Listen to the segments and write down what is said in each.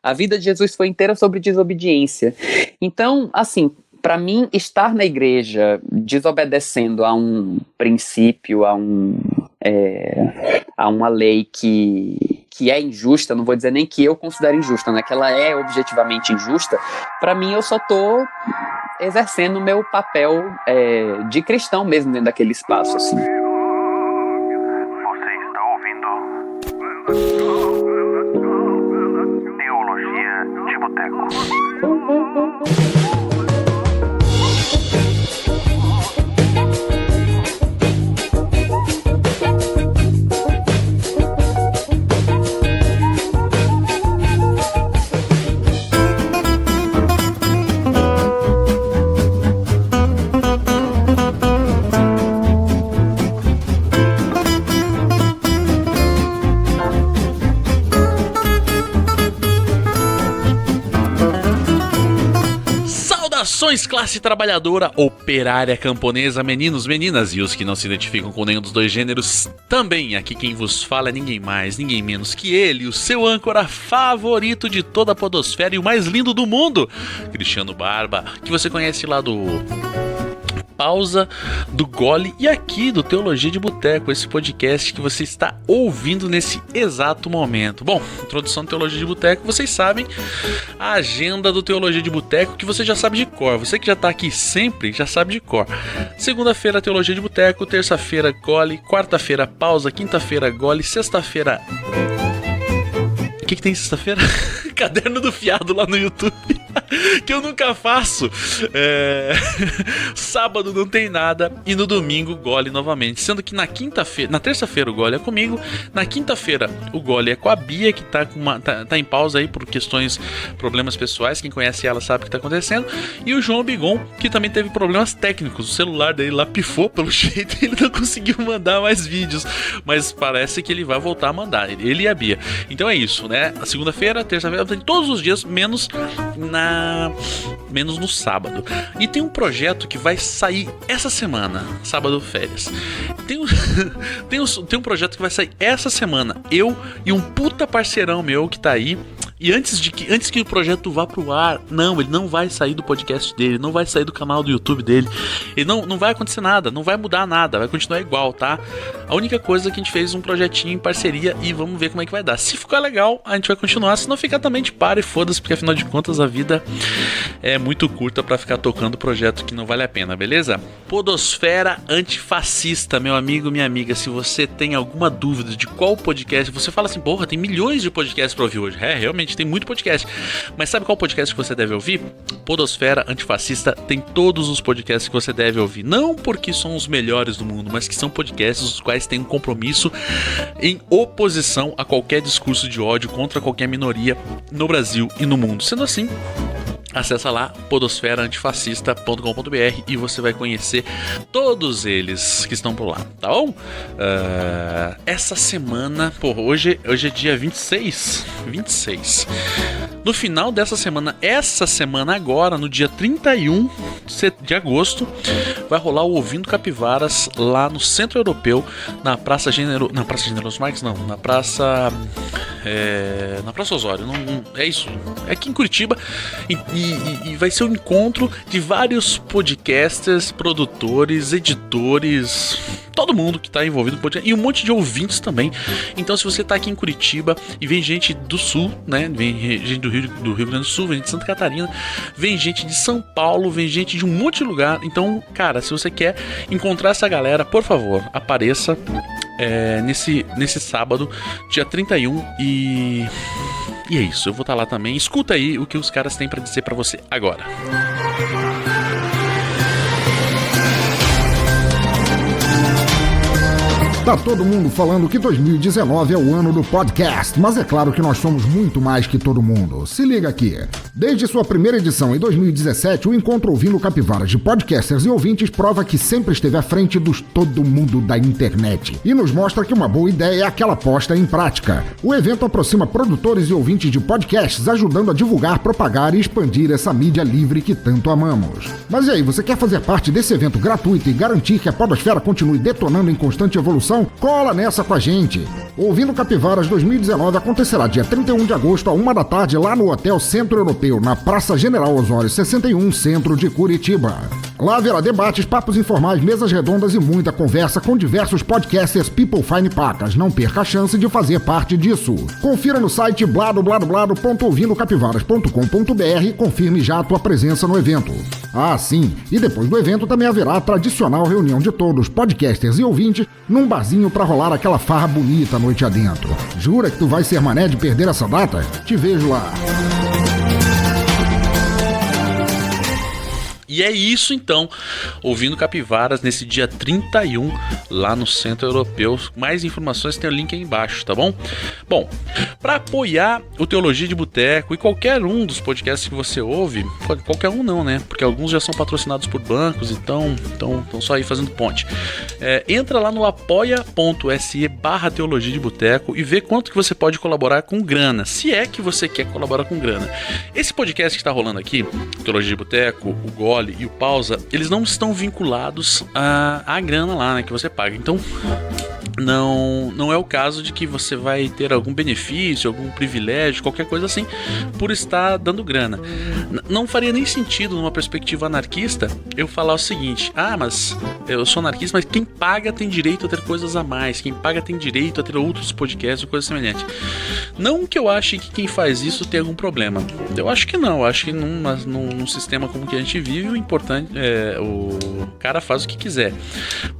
A vida de Jesus foi inteira sobre desobediência. Então, assim, para mim, estar na igreja desobedecendo a um princípio, a uma lei que é injusta, não vou dizer nem que eu considero injusta, né? Que ela é objetivamente injusta, para mim eu só tô exercendo o meu papel de cristão mesmo dentro daquele espaço, assim. Você está ouvindo Teologia de Boteco. Saudações, classe trabalhadora, operária, camponesa, meninos, meninas e os que não se identificam com nenhum dos dois gêneros também. Aqui quem vos fala é ninguém mais, ninguém menos que ele, o seu âncora favorito de toda a podosfera e o mais lindo do mundo, Cristiano Barba, que você conhece lá do Pausa, do Gole e aqui do Teologia de Boteco, esse podcast que você está ouvindo nesse exato momento. Bom, introdução do Teologia de Boteco, vocês sabem a agenda do Teologia de Boteco, que você já sabe de cor. Você que já está aqui sempre, já sabe de cor. Segunda-feira, Teologia de Boteco. Terça-feira, Gole. Quarta-feira, Pausa. Quinta-feira, Gole. Sexta-feira... O que tem sexta-feira? Caderno do Fiado lá no YouTube, que eu nunca faço. Sábado não tem nada e no domingo Gole novamente, sendo que na terça-feira o Gole é comigo, na quinta-feira o Gole é com a Bia, que tá em pausa aí por problemas pessoais, quem conhece ela sabe o que tá acontecendo, e o João Bigon, que também teve problemas técnicos, o celular dele lá pifou pelo jeito e ele não conseguiu mandar mais vídeos, mas parece que ele vai voltar a mandar, ele e a Bia. Então é isso, né? A segunda-feira, terça-feira, tem todos os dias, menos no sábado. E tem um projeto que vai sair essa semana, sábado férias. Tem um projeto que vai sair essa semana, eu e um puta parceirão meu que tá aí. E antes que o projeto vá pro ar, ele não vai sair do podcast dele, não vai sair do canal do YouTube dele. Ele não vai acontecer nada, não vai mudar nada, vai continuar igual, tá? A única coisa é que a gente fez um projetinho em parceria e vamos ver como é que vai dar. Se ficar legal, a gente vai continuar, se não ficar também de para e foda-se, porque afinal de contas a vida é muito curta pra ficar tocando projeto que não vale a pena, beleza? Podosfera Antifascista, meu amigo, minha amiga, se você tem alguma dúvida de qual podcast, você fala assim, porra, tem milhões de podcasts pra ouvir hoje. Realmente tem muito podcast, mas sabe qual podcast que você deve ouvir? Podosfera Antifascista tem todos os podcasts que você deve ouvir, não porque são os melhores do mundo, mas que são podcasts os quais têm um compromisso em oposição a qualquer discurso de ódio contra qualquer minoria no Brasil e no mundo. Sendo assim, acessa lá podosferaantifascista.com.br e você vai conhecer todos eles que estão por lá, tá bom? Essa semana, hoje é dia 26. No final dessa semana, agora, no dia 31 de agosto, vai rolar o Ouvindo Capivaras lá no Centro Europeu, na Praça Generoso Marques, não, na Praça Osório, é isso, é aqui em Curitiba, e vai ser um encontro de vários podcasters, produtores, editores, todo mundo que está envolvido no podcast, e um monte de ouvintes também. Então, se você está aqui em Curitiba e vem gente do Sul, né, vem gente do Rio Grande do Sul, vem gente de Santa Catarina, vem gente de São Paulo, vem gente de um monte de lugar. Então, cara, se você quer encontrar essa galera, por favor, apareça nesse sábado, dia 31, e é isso, eu vou estar lá também. Escuta aí o que os caras têm pra dizer pra você agora. Tá todo mundo falando que 2019 é o ano do podcast, mas é claro que nós somos muito mais que todo mundo. Se liga aqui. Desde sua primeira edição em 2017, o Encontro Ouvindo Capivaras de podcasters e ouvintes prova que sempre esteve à frente dos todo mundo da internet. E nos mostra que uma boa ideia é aquela posta em prática. O evento aproxima produtores e ouvintes de podcasts, ajudando a divulgar, propagar e expandir essa mídia livre que tanto amamos. Mas e aí, você quer fazer parte desse evento gratuito e garantir que a podosfera continue detonando em constante evolução? Então, cola nessa com a gente. Ouvindo Capivaras 2019 acontecerá dia 31 de agosto, à 1 da tarde, lá no Hotel Centro Europeu, na Praça General Osório 61, centro de Curitiba. Lá haverá debates, papos informais, mesas redondas e muita conversa com diversos podcasters People Fine Pacas. Não perca a chance de fazer parte disso. Confira no site bladobladoblado.ouvindocapivaras.com.br e confirme já a tua presença no evento. Ah, sim, e depois do evento também haverá a tradicional reunião de todos, podcasters e ouvintes, num barzinho pra rolar aquela farra bonita noite adentro. Jura que tu vai ser mané de perder essa data? Te vejo lá. E é isso então, ouvindo Capivaras nesse dia 31 lá no Centro Europeu. Mais informações tem o link aí embaixo, tá bom? Bom, para apoiar o Teologia de Boteco e qualquer um dos podcasts que você ouve, qualquer um não, né? Porque alguns já são patrocinados por bancos, então só aí fazendo ponte. Entra lá no apoia.se/Teologia de Boteco e vê quanto que você pode colaborar com grana, se é que você quer colaborar com grana. Esse podcast que tá rolando aqui, Teologia de Boteco, o Gole e o Pausa, eles não estão vinculados à grana lá, né, que você paga. Então não é o caso de que você vai ter algum benefício, algum privilégio, qualquer coisa assim, por estar dando grana. Não faria nem sentido, numa perspectiva anarquista, eu falar o seguinte: mas eu sou anarquista, mas quem paga tem direito a ter coisas a mais, quem paga tem direito a ter outros podcasts ou coisa semelhante. Não que eu ache que quem faz isso tem algum problema. Eu acho que não. Eu acho que num sistema como que a gente vive, o importante é o cara faz o que quiser.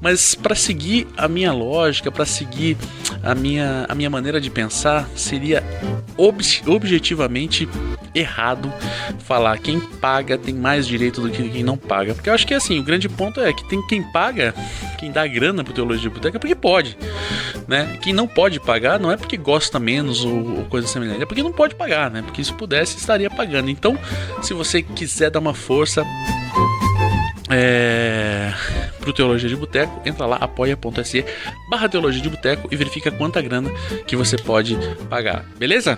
Mas para seguir a minha lógica, para seguir a minha maneira de pensar, seria objetivamente errado falar quem paga tem mais direito do que quem não paga. Porque eu acho que assim, o grande ponto é que tem quem paga, quem dá grana pro Teologia de Boteco é porque pode, né? Quem não pode pagar não é porque gosta menos ou coisa semelhante, é porque não pode pagar, né? Porque se pudesse, estaria pagando. Então, se você quiser dar uma força pro Teologia de Boteco, entra lá, apoia.se/Teologia de Boteco e verifica quanta grana que você pode pagar, beleza?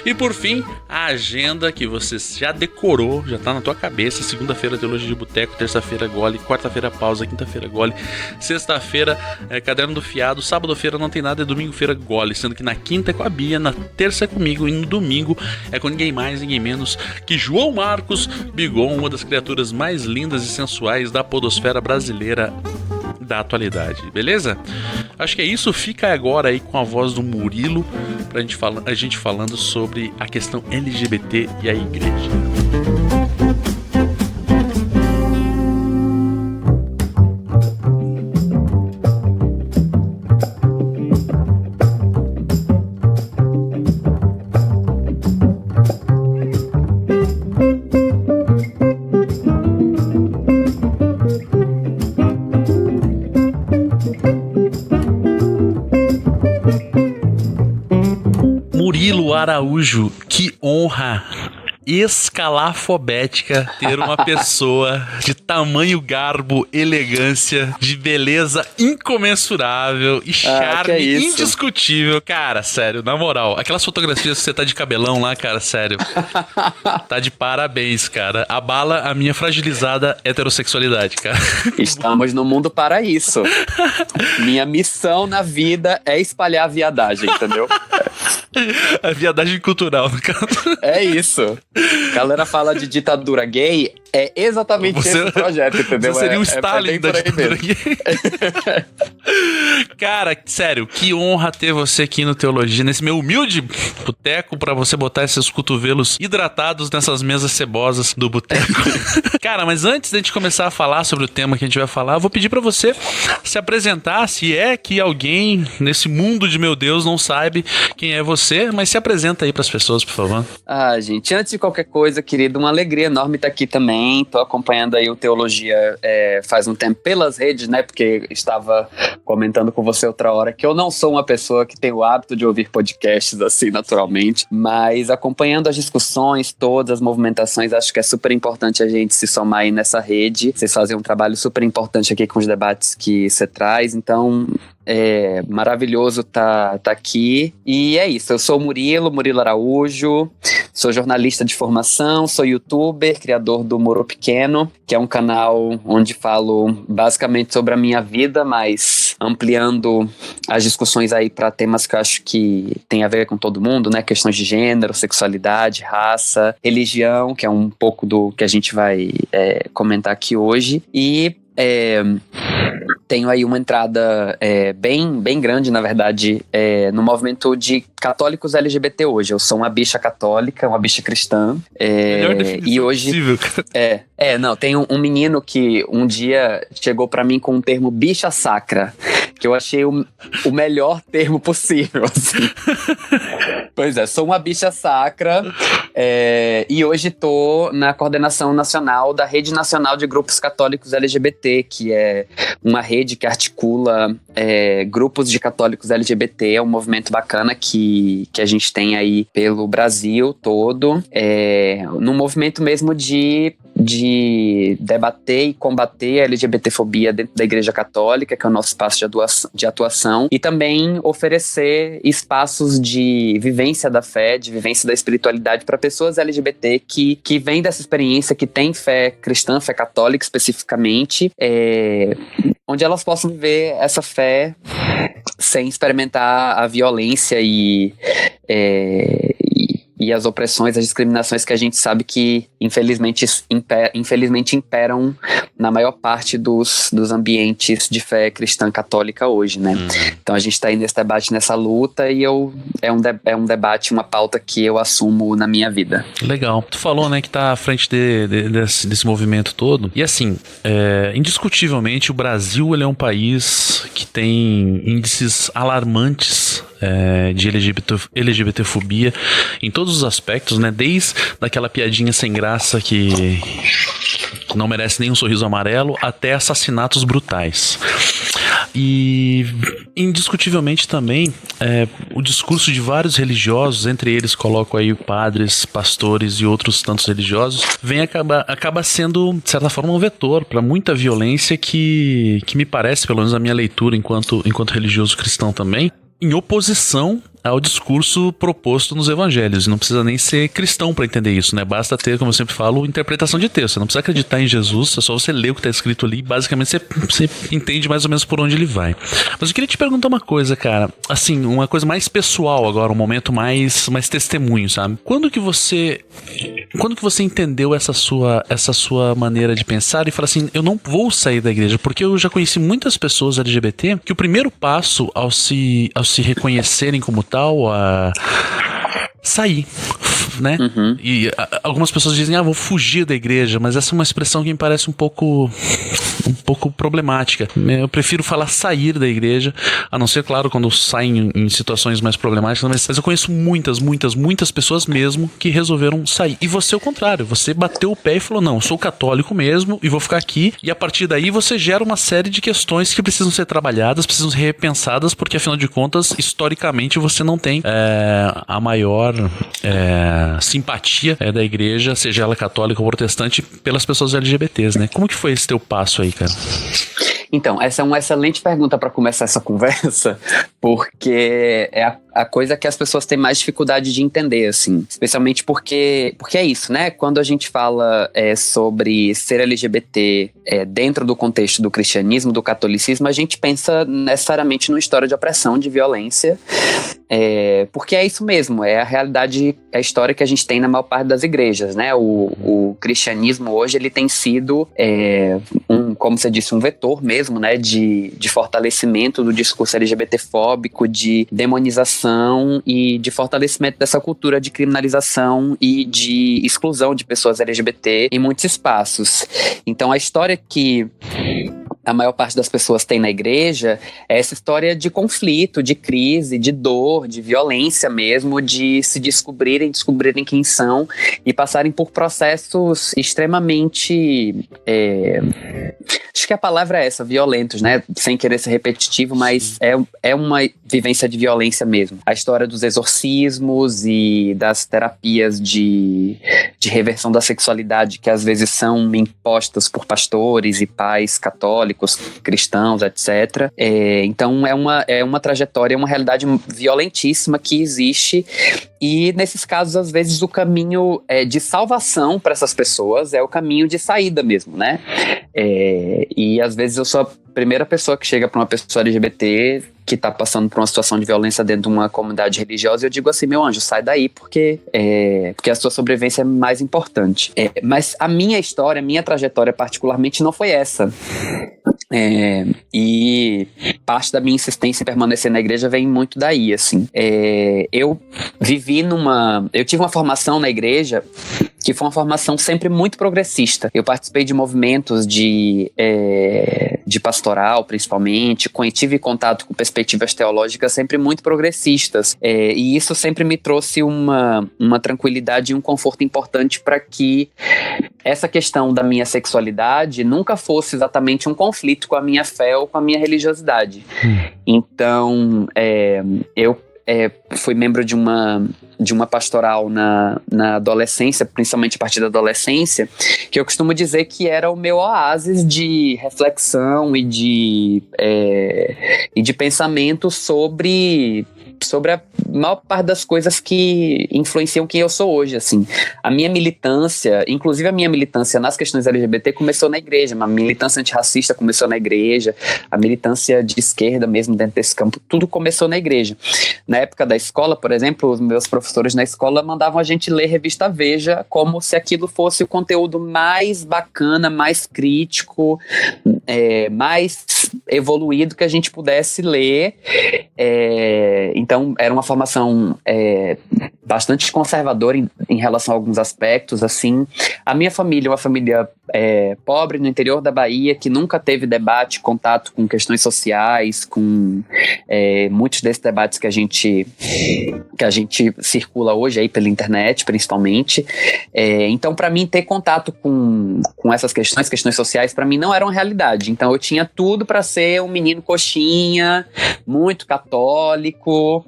E por fim, a agenda que você já decorou, já tá na tua cabeça: segunda-feira Teologia de Boteco, terça-feira Gole, quarta-feira Pausa, quinta-feira Gole, sexta-feira Caderno do Fiado, sábado-feira Não Tem Nada e domingo-feira Gole, sendo que na quinta é com a Bia, na terça é comigo e no domingo é com ninguém mais, ninguém menos que João Marcos Bigon, uma das criaturas mais lindas e sensuais da podosfera brasileira da atualidade, beleza? Acho que é isso. Fica agora aí com a voz do Murilo pra a gente falando sobre a questão LGBT e a igreja. Murilo Araújo, que honra escalafobética ter uma pessoa de tamanho, garbo, elegância, de beleza incomensurável e charme indiscutível. Cara, sério, na moral, aquelas fotografias que você tá de cabelão lá, cara, sério, tá de parabéns, cara. Abala a minha fragilizada heterossexualidade, cara. Estamos no mundo para isso. Minha missão na vida é espalhar a viadagem, entendeu? A viadagem cultural, no caso. É isso. A galera fala de ditadura gay, é exatamente esse projeto, entendeu? Você seria o Stalin da ditadura gay. Cara, sério, que honra ter você aqui no Teologia, nesse meu humilde boteco, pra você botar esses cotovelos hidratados nessas mesas cebosas do boteco. Cara, mas antes da gente começar a falar sobre o tema que a gente vai falar, eu vou pedir pra você se apresentar, se é que alguém nesse mundo de meu Deus não sabe quem é você, mas se apresenta aí pras pessoas, por favor. Gente, antes de qualquer coisa, querido, uma alegria enorme estar aqui também. Tô acompanhando aí o Teologia faz um tempo pelas redes, né? Porque estava comentando com você outra hora que eu não sou uma pessoa que tem o hábito de ouvir podcasts assim naturalmente, mas acompanhando as discussões, todas as movimentações, acho que é super importante a gente se somar aí nessa rede. Vocês fazem um trabalho super importante aqui com os debates que você traz, então é maravilhoso tá aqui. E é isso, eu sou o Murilo Araújo, sou jornalista de formação, sou youtuber, criador do Moro Pequeno, que é um canal onde falo basicamente sobre a minha vida, mas ampliando as discussões aí para temas que eu acho que tem a ver com todo mundo, né? Questões de gênero, sexualidade, raça, religião, que é um pouco do que a gente vai comentar aqui hoje. E tenho aí uma entrada bem grande, na verdade, no movimento de católicos LGBT hoje. Eu sou uma bicha católica, uma bicha cristã. E hoje possível, não, tem um menino que um dia chegou pra mim com um termo bicha sacra, que eu achei o melhor termo possível, assim. Pois é, sou uma bicha sacra, e hoje tô na coordenação nacional da Rede Nacional de Grupos Católicos LGBT, que é uma rede que articula grupos de católicos LGBT. É um movimento bacana que a gente tem aí pelo Brasil todo, num movimento mesmo de debater e combater a LGBTfobia dentro da Igreja Católica, que é o nosso espaço de atuação, e também oferecer espaços de vivência da fé, de vivência da espiritualidade para pessoas LGBT que vêm dessa experiência, que têm fé cristã, fé católica especificamente, onde elas possam viver essa fé sem experimentar a violência e as opressões, as discriminações que a gente sabe que infelizmente imperam na maior parte dos ambientes de fé cristã católica hoje, né? Então a gente está aí nesse debate, nessa luta, e é um debate, uma pauta que eu assumo na minha vida. Legal. Tu falou, né, que tá à frente desse movimento todo, e assim, indiscutivelmente o Brasil, ele é um país que tem índices alarmantes de LGBTfobia em todos os aspectos, né? Desde daquela piadinha sem graça que não merece nem um sorriso amarelo, até assassinatos brutais. E indiscutivelmente também o discurso de vários religiosos, entre eles coloco aí padres, pastores e outros tantos religiosos, acaba sendo, de certa forma, um vetor para muita violência que me parece, pelo menos na minha leitura enquanto religioso cristão também, em oposição ao discurso proposto nos evangelhos. Não precisa nem ser cristão para entender isso, né? Basta ter, como eu sempre falo, interpretação de texto. Você não precisa acreditar em Jesus, é só você ler o que está escrito ali. Basicamente você entende mais ou menos por onde ele vai. Mas eu queria te perguntar uma coisa, cara. Assim, uma coisa mais pessoal agora, um momento mais testemunho, sabe? Quando que você entendeu essa sua maneira de pensar e falou assim, eu não vou sair da igreja? Porque eu já conheci muitas pessoas LGBT que o primeiro passo ao se reconhecerem como tal, a sair, né? E algumas pessoas dizem, vou fugir da igreja, mas essa é uma expressão que me parece um pouco problemática. Eu prefiro falar sair da igreja, a não ser, claro, quando saem em situações mais problemáticas, mas eu conheço muitas pessoas mesmo que resolveram sair. E você, ao contrário, você bateu o pé e falou, não, eu sou católico mesmo e vou ficar aqui, e a partir daí você gera uma série de questões que precisam ser trabalhadas, precisam ser repensadas, porque afinal de contas, historicamente, você não tem a maior simpatia da igreja, seja ela católica ou protestante, pelas pessoas LGBTs, né? Como que foi esse teu passo aí, cara? Então, essa é uma excelente pergunta para começar essa conversa, porque é a coisa que as pessoas têm mais dificuldade de entender, assim. Especialmente porque é isso, né? Quando a gente fala sobre ser LGBT dentro do contexto do cristianismo, do catolicismo, a gente pensa necessariamente numa história de opressão, de violência, porque é isso mesmo, é a realidade, é a história que a gente tem na maior parte das igrejas, né? O cristianismo hoje, ele tem sido como você disse, um vetor mesmo, né? De fortalecimento do discurso LGBTfóbico, de demonização e de fortalecimento dessa cultura de criminalização e de exclusão de pessoas LGBT em muitos espaços. Então, a história que a maior parte das pessoas tem na igreja é essa história de conflito, de crise, de dor, de violência mesmo, de se descobrirem quem são e passarem por processos extremamente, acho que a palavra é essa, violentos, né? Sem querer ser repetitivo, mas é uma vivência de violência mesmo. A história dos exorcismos e das terapias de reversão da sexualidade que às vezes são impostas por pastores e pais católicos, cristãos, etc. Então é uma trajetória, uma realidade violentíssima que existe, e nesses casos, às vezes, o caminho de salvação para essas pessoas é o caminho de saída mesmo, né? E às vezes eu sou primeira pessoa que chega para uma pessoa LGBT que tá passando por uma situação de violência dentro de uma comunidade religiosa, eu digo assim, meu anjo, sai daí, porque a sua sobrevivência é mais importante. Mas a minha história, a minha trajetória particularmente não foi essa. E parte da minha insistência em permanecer na igreja vem muito daí, assim. Eu tive uma formação na igreja que foi uma formação sempre muito progressista. Eu participei de movimentos de pastoral, principalmente, tive contato com perspectivas teológicas sempre muito progressistas, e isso sempre me trouxe uma tranquilidade e um conforto importante para que essa questão da minha sexualidade nunca fosse exatamente um conflito com a minha fé ou com a minha religiosidade. Então, eu fui membro de uma pastoral na adolescência, principalmente a partir da adolescência, que eu costumo dizer que era o meu oásis de reflexão e de pensamento sobre a maior parte das coisas que influenciam quem eu sou hoje, assim. A minha militância, inclusive a minha militância nas questões LGBT começou na igreja, a militância antirracista começou na igreja, a militância de esquerda mesmo dentro desse campo, tudo começou na igreja. Na época da escola, por exemplo, os meus professores na escola mandavam a gente ler revista Veja como se aquilo fosse o conteúdo mais bacana, mais crítico, mais evoluído que a gente pudesse ler. Então, era uma formação bastante conservadora em relação a alguns aspectos, assim. A minha família é uma família pobre no interior da Bahia, que nunca teve debate, contato com questões sociais, com muitos desses debates que a gente circula hoje aí pela internet, principalmente. Então, para mim, ter contato com essas questões sociais, para mim não era uma realidade. Então, eu tinha tudo para ser um menino coxinha, muito católico,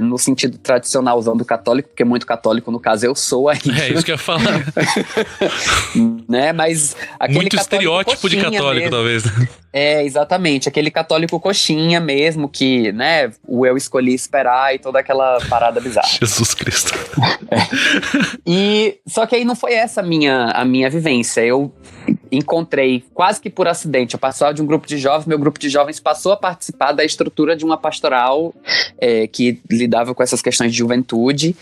no sentido tradicionalzão do católico, porque muito católico, no caso, eu sou ainda. É isso que eu ia falar. Né? Mas aquele muito estereótipo de católico, mesmo, talvez. Exatamente. Aquele católico coxinha mesmo, que, né, o eu escolhi esperar e toda aquela parada bizarra. Jesus Cristo. Só que aí não foi essa a minha vivência. Eu encontrei, quase que por acidente, eu participava de um grupo de jovens, meu grupo de jovens passou a participar da estrutura de uma pastoral que lidava com essas questões de juventude,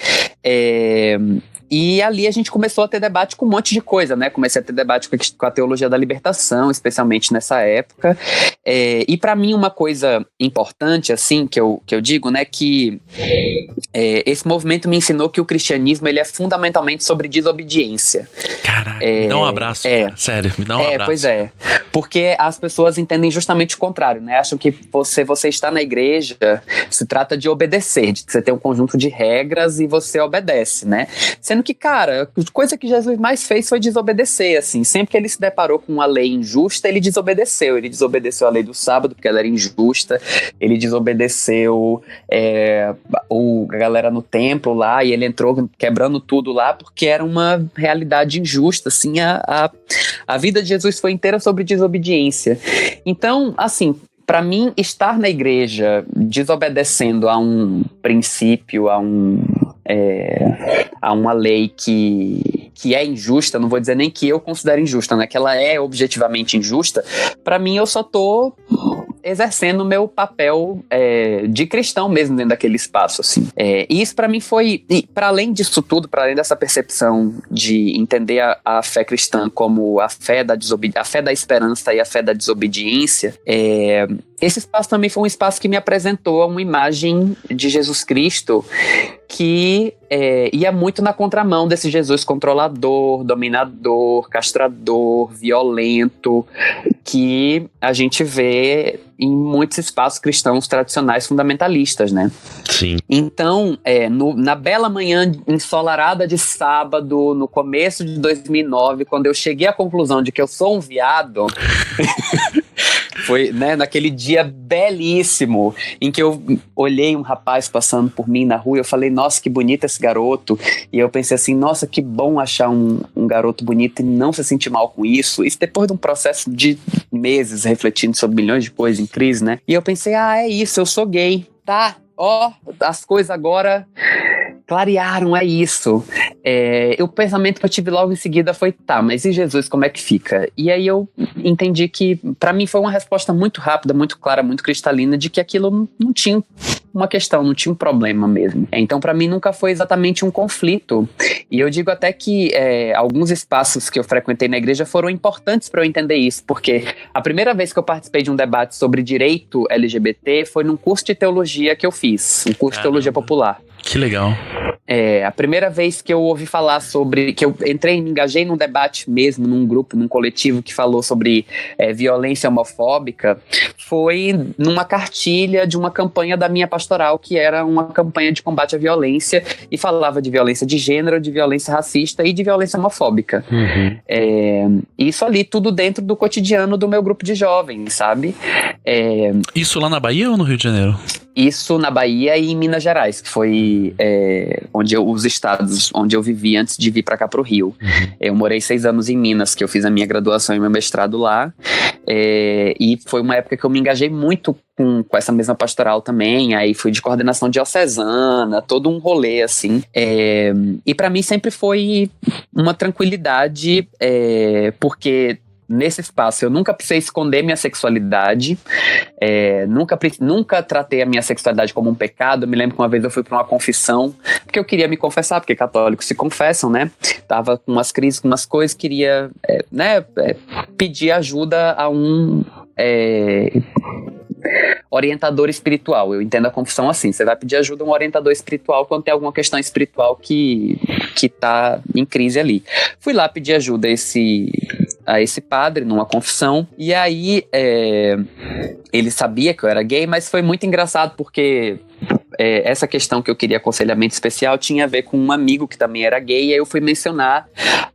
e ali a gente começou a ter debate com um monte de coisa, né? Comecei a ter debate com a teologia da libertação, especialmente nessa época. E para mim uma coisa importante, assim, que eu digo, né? Que esse movimento me ensinou que o cristianismo, ele é fundamentalmente sobre desobediência. Caraca, me dá um abraço, cara. Sério, me dá um abraço. Pois é. Porque as pessoas entendem justamente o contrário, né? Acham que você está na igreja, se trata de obedecer, de você ter um conjunto de regras e você obedece, né? Sendo que, cara, a coisa que Jesus mais fez foi desobedecer, assim. Sempre que ele se deparou com uma lei injusta, ele desobedeceu. Ele desobedeceu a lei do sábado, porque ela era injusta. Ele desobedeceu a galera no templo lá, e ele entrou quebrando tudo lá, porque era uma realidade injusta, assim. A vida de Jesus foi inteira sobre desobediência. Então, assim, para mim, estar na igreja desobedecendo a um princípio, a uma lei que é injusta, não vou dizer nem que eu considero injusta, né? Que ela é objetivamente injusta, para mim eu só tô exercendo o meu papel de cristão mesmo dentro daquele espaço, assim. E isso para mim foi, para além disso tudo, para além dessa percepção de entender a fé cristã como a fé da esperança e a fé da desobediência, esse espaço também foi um espaço que me apresentou uma imagem de Jesus Cristo que ia muito na contramão desse Jesus controlador, dominador, castrador, violento, que a gente vê em muitos espaços cristãos tradicionais fundamentalistas, né? Sim. Então, na bela manhã ensolarada de sábado, no começo de 2009, quando eu cheguei à conclusão de que eu sou um viado... Foi, né, naquele dia belíssimo em que eu olhei um rapaz passando por mim na rua e eu falei, nossa, que bonito esse garoto. E eu pensei assim, nossa, que bom achar um garoto bonito e não se sentir mal com isso. Isso depois de um processo de meses refletindo sobre milhões de coisas em crise, né? E eu pensei, é isso, eu sou gay, tá? As coisas agora clarearam, é isso. O pensamento que eu tive logo em seguida foi, tá, mas e Jesus, como é que fica? E aí eu entendi que, pra mim, foi uma resposta muito rápida, muito clara, muito cristalina, de que aquilo não tinha uma questão, não tinha um problema mesmo. Então, pra mim, nunca foi exatamente um conflito. E eu digo até que alguns espaços que eu frequentei na igreja foram importantes pra eu entender isso, porque a primeira vez que eu participei de um debate sobre direito LGBT foi num curso de teologia que eu fiz, um curso de teologia popular. Que legal. A primeira vez que eu ouvi falar sobre, que eu me engajei num debate mesmo, num grupo, num coletivo que falou sobre violência homofóbica, foi numa cartilha de uma campanha da minha pastoral, que era uma campanha de combate à violência, e falava de violência de gênero, de violência racista e de violência homofóbica. Isso ali, tudo dentro do cotidiano do meu grupo de jovens, sabe? Isso lá na Bahia ou no Rio de Janeiro? Isso na Bahia e em Minas Gerais, que foi os estados onde eu vivi antes de vir pra cá pro Rio. Eu morei 6 anos em Minas, que eu fiz a minha graduação e meu mestrado lá, e foi uma época que eu me engajei muito com essa mesma pastoral também. Aí fui de coordenação diocesana, todo um rolê assim, e pra mim sempre foi uma tranquilidade, porque nesse espaço eu nunca precisei esconder minha sexualidade, nunca tratei a minha sexualidade como um pecado. Eu me lembro que uma vez eu fui para uma confissão, porque eu queria me confessar, porque católicos se confessam, né? Tava com umas crises, com umas coisas, queria pedir ajuda a um orientador espiritual. Eu entendo a confissão assim: você vai pedir ajuda a um orientador espiritual quando tem alguma questão espiritual que tá em crise ali. Fui lá pedir ajuda a esse padre numa confissão, e aí ele sabia que eu era gay, mas foi muito engraçado porque essa questão que eu queria aconselhamento especial tinha a ver com um amigo que também era gay, e aí eu fui mencionar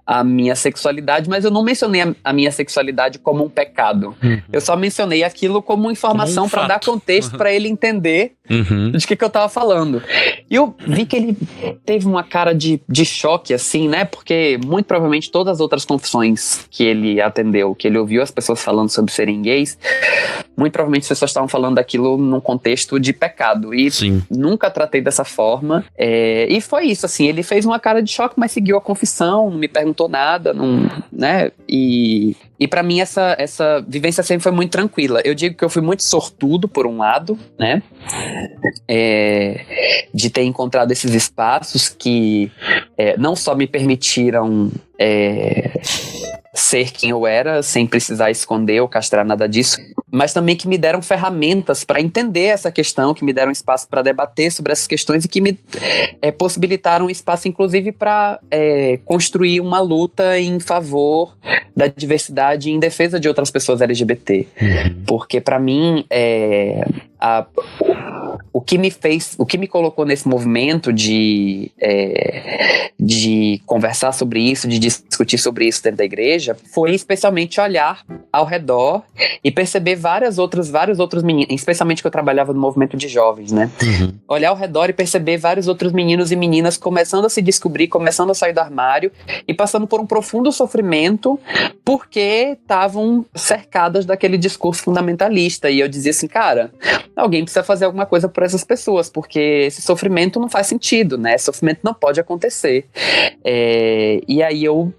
a minha sexualidade, mas eu não mencionei a minha sexualidade como um pecado. Eu só mencionei aquilo como informação para dar contexto para ele entender de que eu tava falando. E eu vi que ele teve uma cara de choque, assim, né? Porque muito provavelmente todas as outras confissões que ele atendeu, que ele ouviu as pessoas falando sobre serem gays, muito provavelmente as pessoas estavam falando daquilo num contexto de pecado. E nunca tratei dessa forma. E foi isso, assim, ele fez uma cara de choque, mas seguiu a confissão, não me perguntou nada, né? E pra mim essa vivência sempre foi muito tranquila. Eu digo que eu fui muito sortudo, por um lado, né? De ter encontrado esses espaços que não só me permitiram ser quem eu era, sem precisar esconder ou castrar nada disso, mas também que me deram ferramentas para entender essa questão, que me deram espaço para debater sobre essas questões e que me possibilitaram espaço, inclusive, para construir uma luta em favor da diversidade e em defesa de outras pessoas LGBT. Porque, para mim, o que me colocou nesse movimento de conversar sobre isso, de discutir sobre isso dentro da igreja, foi especialmente olhar ao redor e perceber vários outros meninos, especialmente que eu trabalhava no movimento de jovens, né? Olhar ao redor e perceber vários outros meninos e meninas começando a se descobrir, começando a sair do armário e passando por um profundo sofrimento porque estavam cercadas daquele discurso fundamentalista. E eu dizia assim, cara, alguém precisa fazer alguma coisa por essas pessoas, porque esse sofrimento não faz sentido, né? Esse sofrimento não pode acontecer. E aí eu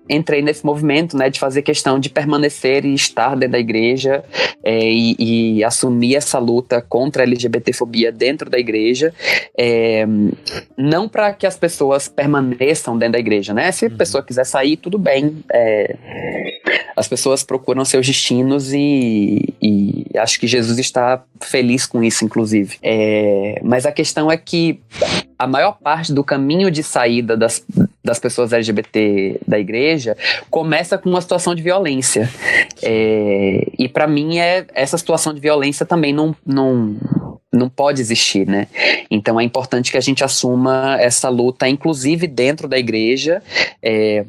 entrei nesse movimento, né, de fazer questão de permanecer e estar dentro da igreja, e assumir essa luta contra a LGBTfobia dentro da igreja, não para que as pessoas permaneçam dentro da igreja, né? Se a pessoa quiser sair, tudo bem. As pessoas procuram seus destinos e acho que Jesus está feliz com isso, inclusive. Mas a questão é que a maior parte do caminho de saída das pessoas LGBT da igreja começa com uma situação de violência. E para mim essa situação de violência também não pode existir, né? Então é importante que a gente assuma essa luta, inclusive dentro da igreja,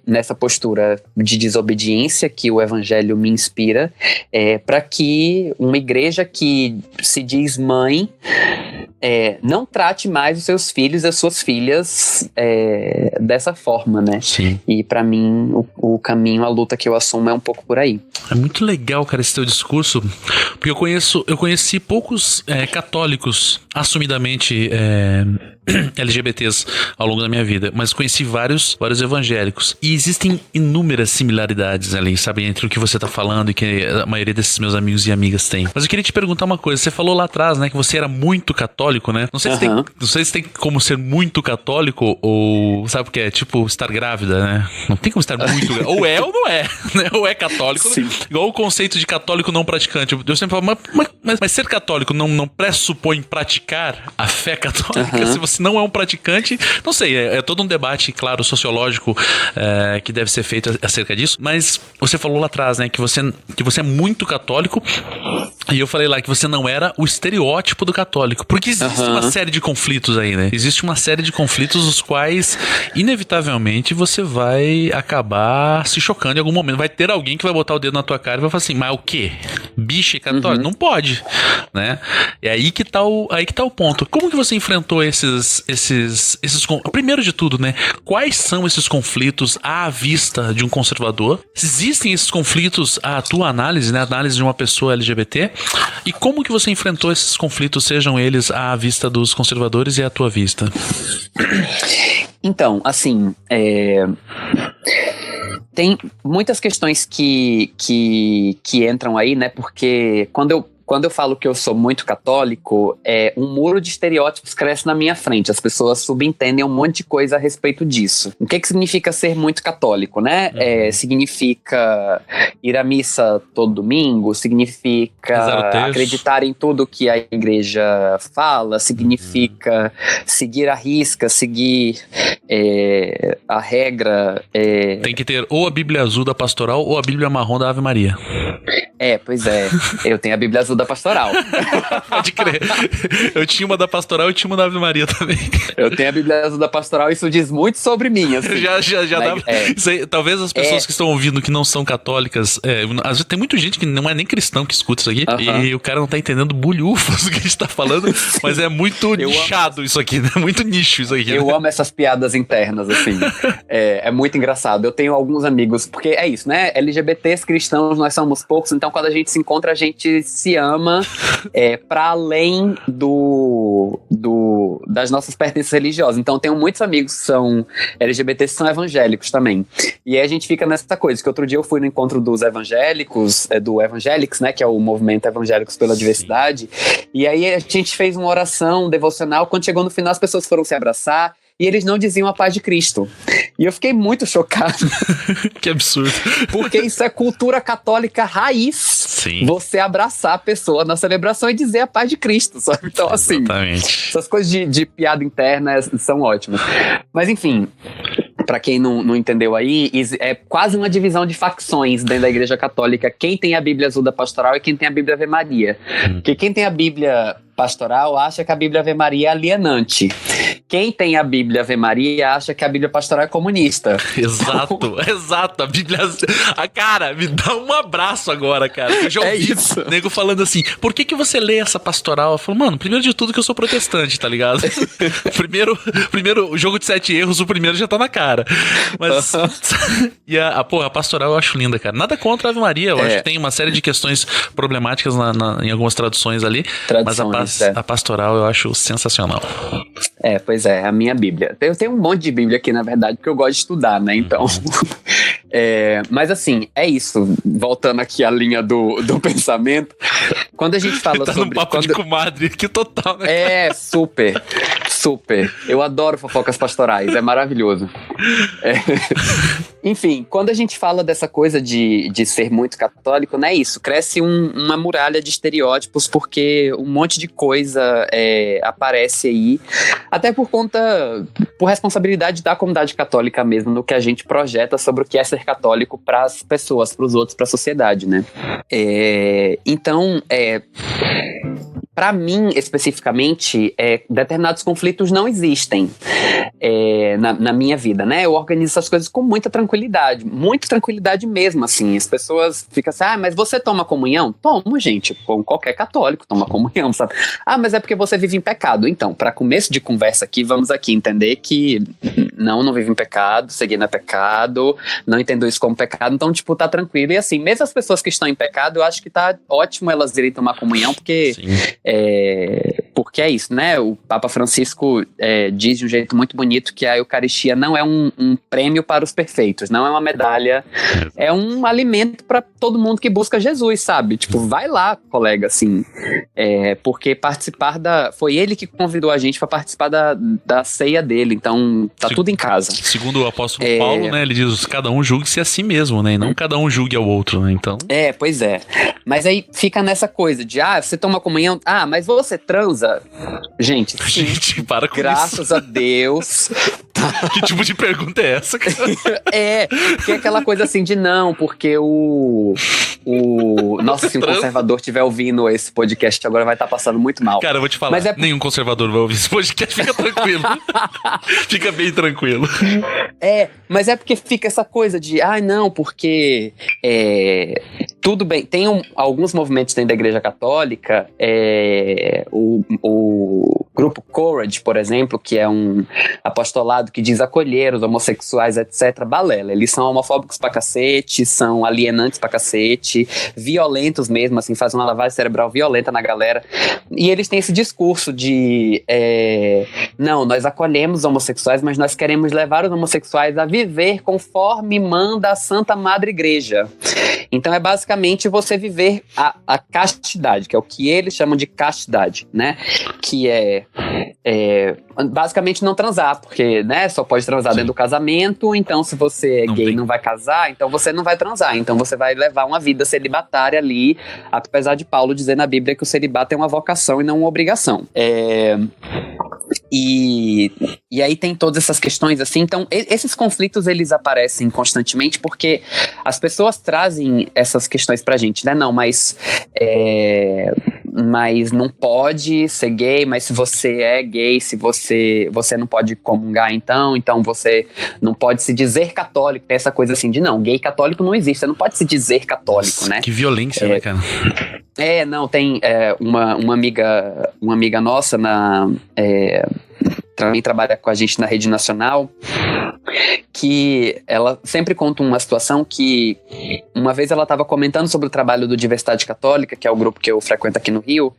nessa postura de desobediência que o evangelho me inspira, para que uma igreja que se diz mãe não trate mais os seus filhos e as suas filhas dessa forma, né? Sim. E pra mim, o caminho, a luta que eu assumo é um pouco por aí. É muito legal, cara, esse teu discurso, porque eu conheci poucos católicos assumidamente LGBTs ao longo da minha vida, mas conheci vários evangélicos, e existem inúmeras similaridades ali, sabe, entre o que você tá falando e que a maioria desses meus amigos e amigas tem. Mas eu queria te perguntar uma coisa, você falou lá atrás, né, que você era muito católico, né? Não sei se tem como ser muito católico, ou sabe o que é, tipo, estar grávida, né? Não tem como estar muito ou é ou não é, né? Ou é católico, né? Igual o conceito de católico não praticante. Eu sempre falo, mas ser católico não pressupõe praticar a fé católica? Se você não é um praticante, não sei, é todo um debate, claro, sociológico que deve ser feito acerca disso, mas você falou lá atrás, né, que você é muito católico, e eu falei lá que você não era o estereótipo do católico, porque existe uma série de conflitos aí, né? Existe uma série de conflitos os quais, inevitavelmente, você vai acabar se chocando em algum momento. Vai ter alguém que vai botar o dedo na tua cara e vai falar assim, mas o quê? Bicho e católico? Não pode, né? É aí que tá o ponto. Como que você enfrentou esses primeiro de tudo, né? Quais são esses conflitos à vista de um conservador? Existem esses conflitos à tua análise, né? A análise de uma pessoa LGBT? E como que você enfrentou esses conflitos, sejam eles à vista dos conservadores e à tua vista? Então, assim, tem muitas questões que entram aí, né? Porque quando eu falo que eu sou muito católico, um muro de estereótipos cresce na minha frente. As pessoas subentendem um monte de coisa a respeito disso. O que significa ser muito católico, né? Significa ir à missa todo domingo, significa acreditar em tudo que a igreja fala, significa seguir a risca, seguir a regra. Tem que ter ou a Bíblia Azul da Pastoral ou a Bíblia Marrom da Ave Maria. Pois é. Eu tenho a Bíblia Azul da Pastoral. Pode crer. Eu tinha uma da Pastoral e tinha uma da Ave Maria também. Eu tenho a Bíblia Azul da Pastoral, isso diz muito sobre mim, assim. Já dá. Isso aí, talvez as pessoas que estão ouvindo que não são católicas, às vezes tem muita gente que não é nem cristão que escuta isso aqui, e o cara não tá entendendo bulhufas do que a gente tá falando, mas é muito nichado isso aqui, né? Muito nicho isso aqui. Eu amo essas piadas internas, assim. É muito engraçado. Eu tenho alguns amigos, porque é isso, né? LGBTs cristãos, nós somos poucos, então quando a gente se encontra, a gente se ama para além das nossas pertences religiosas. Então, tenho muitos amigos que são LGBTs que são evangélicos também. E aí a gente fica nessa coisa, que outro dia eu fui no encontro dos evangélicos, do Evangelics, né, que é o movimento Evangélicos pela Diversidade, e aí a gente fez uma oração devocional, quando chegou no final as pessoas foram se abraçar, e eles não diziam a paz de Cristo. E eu fiquei muito chocado. Que absurdo. Porque isso é cultura católica raiz. Sim. Você abraçar a pessoa na celebração e dizer a paz de Cristo, sabe? Então, assim, essas coisas de piada interna são ótimas. Mas, enfim, pra quem não entendeu aí, é quase uma divisão de facções dentro da Igreja Católica. Quem tem a Bíblia Azul da Pastoral e quem tem a Bíblia Ave Maria. Porque quem tem a Bíblia Pastoral acha que a Bíblia Ave Maria é alienante. Quem tem a Bíblia Ave Maria acha que a Bíblia Pastoral é comunista. Exato. A Bíblia... cara, me dá um abraço agora, cara. Eu já ouvi nego falando assim, por que você lê essa pastoral? Eu falo, mano, primeiro de tudo que eu sou protestante, tá ligado? primeiro, o jogo de 7 erros, o primeiro já tá na cara. Mas... e a pastoral eu acho linda, cara. Nada contra a Ave Maria, eu acho que tem uma série de questões problemáticas em algumas traduções ali, mas a pastoral eu acho sensacional. Pois é, a minha Bíblia. Eu tenho um monte de Bíblia aqui, na verdade, porque eu gosto de estudar, né? Então. Mas assim, é isso. Voltando aqui à linha do pensamento. Quando a gente fala tá sobre. Tá no papo de comadre aqui total, né? Super. Eu adoro fofocas pastorais, é maravilhoso. Enfim, quando a gente fala dessa coisa de ser muito católico, não é isso. Cresce uma muralha de estereótipos, porque um monte de coisa aparece aí. Até por responsabilidade da comunidade católica mesmo, no que a gente projeta sobre o que é ser católico para as pessoas, para os outros, para a sociedade, né? Então, para mim, especificamente, determinados conflitos não existem. na minha vida, né? Eu organizo essas coisas com muita tranquilidade mesmo, assim. As pessoas ficam assim, mas você toma comunhão? Tomo, gente, como qualquer católico toma comunhão, sabe? Mas é porque você vive em pecado. Então, para começo de conversa aqui, vamos aqui entender que não vive em pecado, seguir não é pecado, não entendo isso como pecado, então, tipo, tá tranquilo. E assim, mesmo as pessoas que estão em pecado, eu acho que tá ótimo elas irem tomar comunhão, porque porque é isso, né? O Papa Francisco diz de um jeito muito bonito que a Eucaristia não é um prêmio para os perfeitos, não é uma medalha, é um alimento para todo mundo que busca Jesus, sabe? Tipo, vai lá, colega, assim, porque foi ele que convidou a gente para participar da ceia dele, então tá tudo em casa. Segundo o apóstolo Paulo, né, ele diz, cada um julgue-se a si mesmo, né, e não cada um julgue ao outro, né, então... Pois é. Mas aí fica nessa coisa de, você toma comunhão, mas você transa? Gente, sim, para com graças isso. a Deus. Que tipo de pergunta é essa, cara? Que é aquela coisa assim de não, porque nossa, se um conservador estiver ouvindo esse podcast agora vai estar passando muito mal. Cara, eu vou te falar, nenhum conservador vai ouvir esse podcast, fica tranquilo. Fica bem tranquilo. Mas é porque fica essa coisa de, não, porque tudo bem, tem alguns movimentos dentro da Igreja Católica, o grupo Courage, por exemplo, que é um apostolado que diz acolher os homossexuais, etc, balela, eles são homofóbicos pra cacete, são alienantes pra cacete, violentos mesmo, assim, fazem uma lavagem cerebral violenta na galera, e eles têm esse discurso de não, nós acolhemos os homossexuais, mas nós queremos levar os homossexuais a viver conforme manda a Santa Madre Igreja. Então é basicamente você viver a castidade, que é o que eles chamam de castidade, né? Que é basicamente não transar, porque, né, só pode transar dentro do casamento, então se você é gay e não vai casar, então você não vai transar, então você vai levar uma vida celibatária ali, apesar de Paulo dizer na Bíblia que o celibato é uma vocação e não uma obrigação. E aí tem todas essas questões assim, então esses conflitos eles aparecem constantemente porque as pessoas trazem essas questões pra gente, né? Não, mas não pode ser gay, mas se você é gay, se você não pode comungar então você não pode se dizer católico, tem essa coisa assim de não, gay católico não existe, você não pode se dizer católico, né? Que violência, né, cara? Não, tem uma amiga nossa também trabalha com a gente na Rede Nacional, que ela sempre conta uma situação que uma vez ela estava comentando sobre o trabalho do Diversidade Católica, que é o grupo que eu frequento aqui no Rio,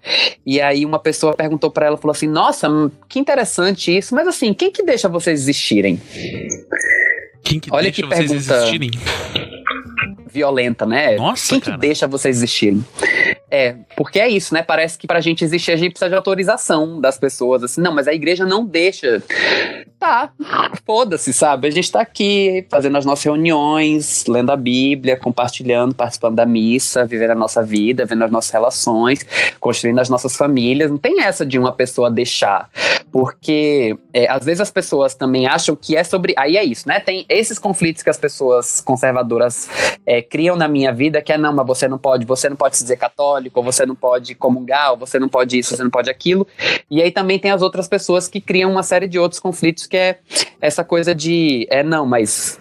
e aí uma pessoa perguntou para ela, falou assim, nossa, que interessante isso, mas assim, quem que deixa vocês existirem? Quem que Olha deixa que vocês pergunta existirem? Violenta, né? Nossa, quem cara. que deixa vocês existirem? Porque é isso, né? Parece que pra gente existir, a gente precisa de autorização das pessoas, assim, não, mas a igreja não deixa. Tá, foda-se, sabe? A gente tá aqui fazendo as nossas reuniões, lendo a Bíblia, compartilhando, participando da missa, vivendo a nossa vida, vendo as nossas relações, construindo as nossas famílias. Não tem essa de uma pessoa deixar, porque às vezes as pessoas também acham que é sobre... Aí é isso, né? Tem esses conflitos que as pessoas conservadoras criam na minha vida, que não, mas você não pode se dizer católico, ou você não pode comungar, ou você não pode isso, você não pode aquilo. E aí também tem as outras pessoas que criam uma série de outros conflitos, que é essa coisa de, não, mas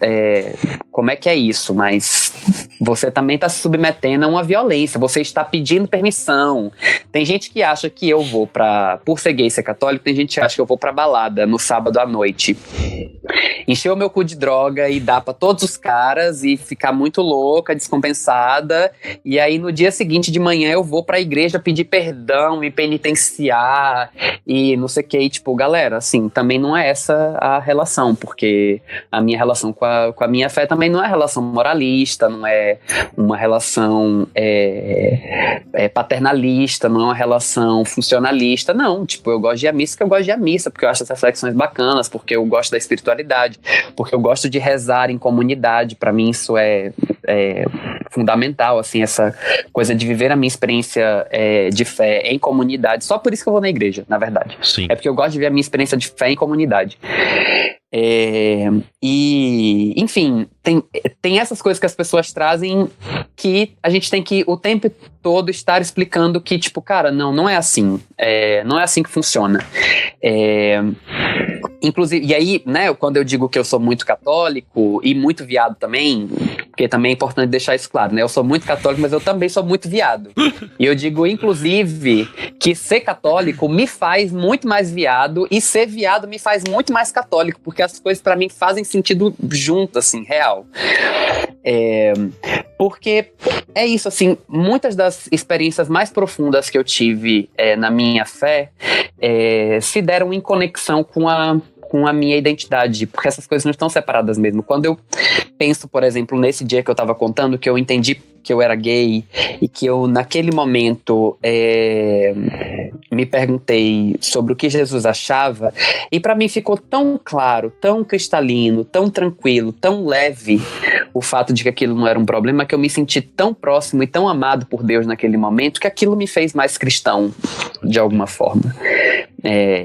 como é que é isso? Mas você também está se submetendo a uma violência, você está pedindo permissão. Tem gente que acha que eu vou por ser gay e ser católico, tem gente que acha que eu vou pra balada no sábado à noite, encher o meu cu de droga e dar pra todos os caras e ficar muito louca, descompensada, e aí no dia seguinte de manhã eu vou pra igreja pedir perdão, me penitenciar e não sei o que, e tipo, galera, assim, também não é essa a relação, porque a minha relação com a minha fé também não é relação moralista, não é uma relação paternalista, não é uma relação funcionalista, não, tipo, eu gosto de ir à missa porque eu gosto de ir à missa, porque eu acho as reflexões bacanas, porque eu gosto da espiritualidade, porque eu gosto de rezar em comunidade, pra mim isso é fundamental, assim, essa coisa de viver a minha experiência de fé em comunidade, só por isso que eu vou na igreja, na verdade. Sim. É porque eu gosto de ver a minha experiência de fé em comunidade. E, enfim, tem essas coisas que as pessoas trazem que a gente tem que o tempo todo estar explicando que, tipo, cara, não é assim. Não é assim que funciona. Inclusive, e aí, né, quando eu digo que eu sou muito católico e muito viado também, porque também é importante deixar isso claro, né? Eu sou muito católico, mas eu também sou muito viado. E eu digo, inclusive, que ser católico me faz muito mais viado e ser viado me faz muito mais católico, porque as coisas pra mim fazem sentido junto, assim, real. Porque é isso, assim, muitas das experiências mais profundas que eu tive na minha fé se deram em conexão com a minha identidade, porque essas coisas não estão separadas mesmo. Quando eu penso, por exemplo, nesse dia que eu tava contando, que eu entendi que eu era gay e que eu, naquele momento, me perguntei sobre o que Jesus achava, e pra mim ficou tão claro, tão cristalino, tão tranquilo, tão leve o fato de que aquilo não era um problema, que eu me senti tão próximo e tão amado por Deus naquele momento, que aquilo me fez mais cristão, de alguma forma.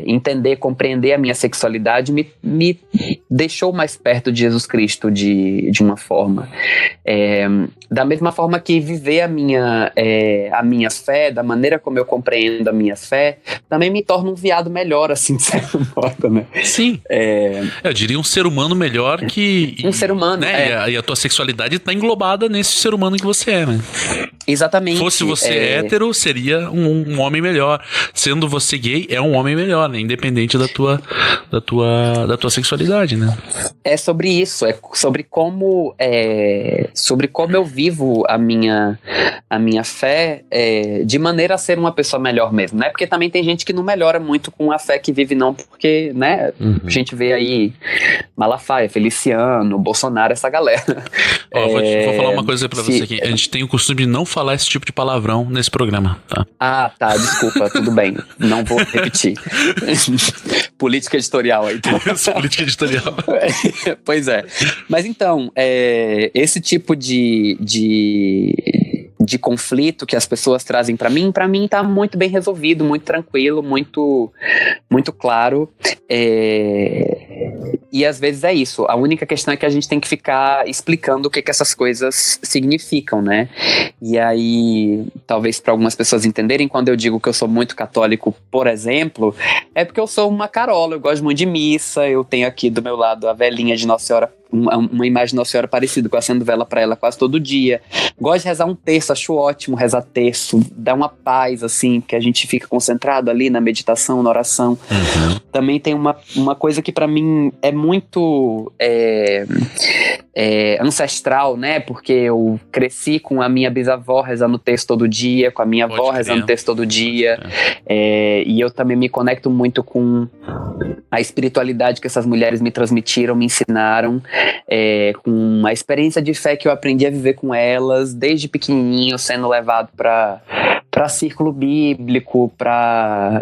Entender, compreender a minha sexualidade me deixou mais perto de Jesus Cristo de uma forma. Da mesma forma que viver a minha fé, da maneira como eu compreendo a minha fé, também me torna um viado melhor, assim, de certa forma, né? Sim. Eu diria um ser humano melhor que... Um ser humano, né? E a tua sexualidade tá englobada nesse ser humano que você é, né? Exatamente. Fosse você hétero, seria um homem melhor. Sendo você gay, é um homem melhor, né? Independente da tua sexualidade, né? É sobre isso, sobre como eu vivo a minha fé de maneira a ser uma pessoa melhor mesmo, né? Porque também tem gente que não melhora muito com a fé que vive, não, porque, né? A gente vê aí Malafaia, Feliciano, Bolsonaro, essa galera. Vou falar uma coisa pra você aqui. A gente tem o costume de não falar esse tipo de palavrão nesse programa, tá? Ah, tá, desculpa, tudo bem. Não vou repetir. Política editorial aí. Política editorial. Pois é. Mas então, esse tipo de conflito que as pessoas trazem pra mim tá muito bem resolvido, muito tranquilo, muito, muito claro. E às vezes é isso. A única questão é que a gente tem que ficar explicando o que essas coisas significam, né? E aí, talvez para algumas pessoas entenderem, quando eu digo que eu sou muito católico, por exemplo, é porque eu sou uma carola, eu gosto muito de missa, eu tenho aqui do meu lado a velhinha de Nossa Senhora, uma imagem de Nossa Senhora parecida, que eu acendo vela pra ela quase todo dia. Gosto de rezar um terço, acho ótimo rezar terço, dá uma paz, assim, que a gente fica concentrado ali na meditação, na oração. Uhum. Também tem uma coisa que pra mim é muito ancestral, né? Porque eu cresci com a minha bisavó rezando terço todo dia, com a minha avó rezando terço todo dia, e eu também me conecto muito com a espiritualidade que essas mulheres me transmitiram, me ensinaram, com a experiência de fé que eu aprendi a viver com elas, desde pequenininho, sendo levado para círculo bíblico, para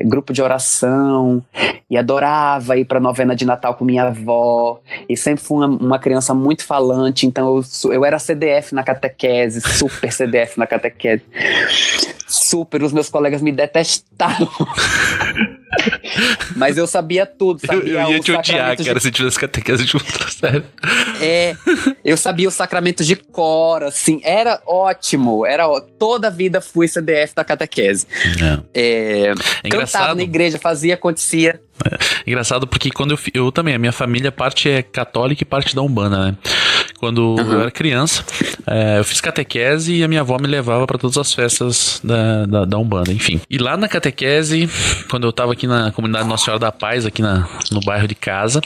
grupo de oração, e adorava ir para novena de Natal com minha avó, e sempre fui uma criança muito falante, então eu era CDF na catequese, super CDF na catequese, super, os meus colegas me detestavam. Mas eu sabia tudo, sabia. Eu ia te odiar, cara, se tivesse catequese junto, sério. Eu sabia os sacramentos de cor, assim, era ótimo, toda a vida fui CDF da catequese. Cantava na igreja, fazia, acontecia. Engraçado porque quando eu também, a minha família, parte é católica e parte da Umbanda, né? Quando eu era criança, eu fiz catequese e a minha avó me levava para todas as festas da Umbanda, enfim. E lá na catequese, quando eu tava aqui na comunidade Nossa Senhora da Paz, aqui no bairro de casa,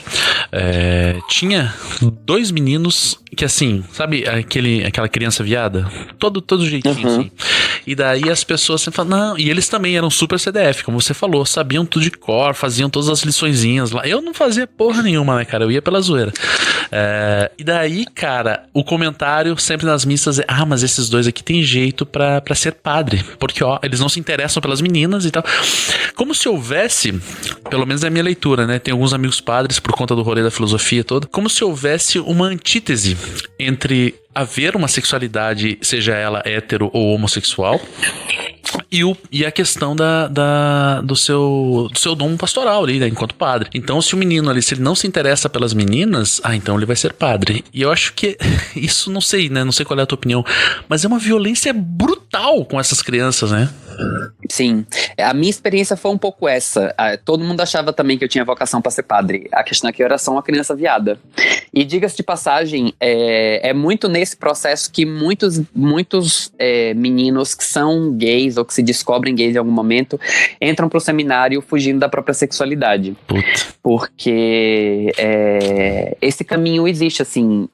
tinha 2 meninos que, assim, sabe aquela criança viada? Todo jeitinho, assim. E daí as pessoas sempre falam, não, e eles também eram super CDF, como você falou, sabiam tudo de cor, faziam todas as liçõezinhas lá. Eu não fazia porra nenhuma, né, cara? Eu ia pela zoeira. E daí, cara, o comentário sempre nas missas é, mas esses 2 aqui tem jeito pra ser padre, porque, ó, eles não se interessam pelas meninas e tal. Como se houvesse, pelo menos é a minha leitura, né? Tem alguns amigos padres por conta do rolê da filosofia toda, como se houvesse uma antítese entre haver uma sexualidade, seja ela hétero ou homossexual, e a questão do seu dom pastoral ali, né, enquanto padre. Então, se o menino ali, se ele não se interessa pelas meninas, então ele vai ser padre. E eu acho que isso, não sei, né, não sei qual é a tua opinião, mas é uma violência brutal com essas crianças, né? Sim, a minha experiência foi um pouco essa. Todo mundo achava também que eu tinha vocação para ser padre. A questão é que eu era só uma criança viada. E diga-se de passagem, é muito nesse processo que muitos meninos que são gays ou que se descobrem gays em algum momento entram pro seminário fugindo da própria sexualidade. Puta. Porque esse caminho existe, assim.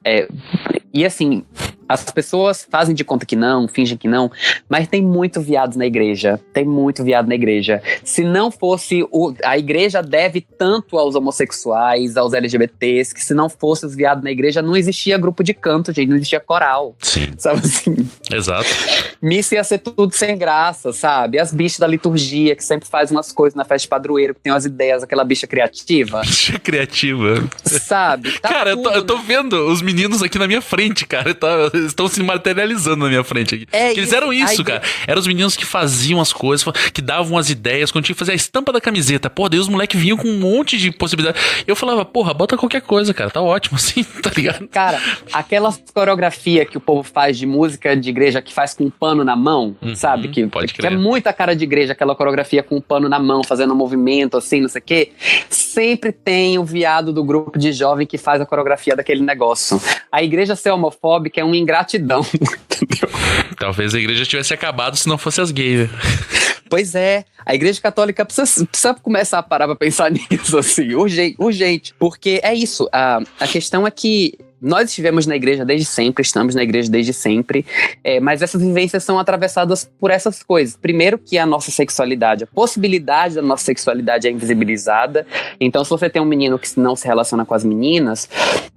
E assim, as pessoas fazem de conta que não, fingem que não, mas tem muito viado na igreja. Tem muito viado na igreja. Se não fosse a igreja deve tanto aos homossexuais, aos LGBTs, que se não fosse os viados na igreja, não existia grupo de canto, gente, não existia coral. Sim. Sabe assim? Exato. Missa ia ser tudo sem graça, sabe? As bichas da liturgia, que sempre faz umas coisas na festa de padroeiro, que tem umas ideias, aquela bicha criativa. Bicha criativa. Sabe? Tá cara, tudo, eu tô vendo os meninos aqui na minha frente, cara. Eles estão se materializando na minha frente aqui. Eles eram isso, cara. Eram os meninos que faziam as coisas, que davam as ideias, quando tinha que fazer a estampa da camiseta. Pô, daí os moleques vinham com um monte de possibilidades. Eu falava, porra, bota qualquer coisa, cara. Tá ótimo, assim, tá ligado? Cara, aquela coreografia que o povo faz de música de igreja que faz com um pano na mão, sabe? Que é muita cara de igreja, aquela coreografia com um pano na mão, fazendo um movimento assim, não sei o quê. Sempre tem o viado do grupo de jovem que faz a coreografia daquele negócio. A igreja ser homofóbica é uma ingratidão, entendeu? Talvez a igreja tivesse acabado se não fosse as gays. Pois é, a igreja católica precisa começar a parar pra pensar nisso, assim, urgente, porque é isso, a questão é que nós estivemos na igreja desde sempre, estamos na igreja desde sempre, mas essas vivências são atravessadas por essas coisas. Primeiro que a nossa sexualidade, a possibilidade da nossa sexualidade é invisibilizada. Então se você tem um menino que não se relaciona com as meninas,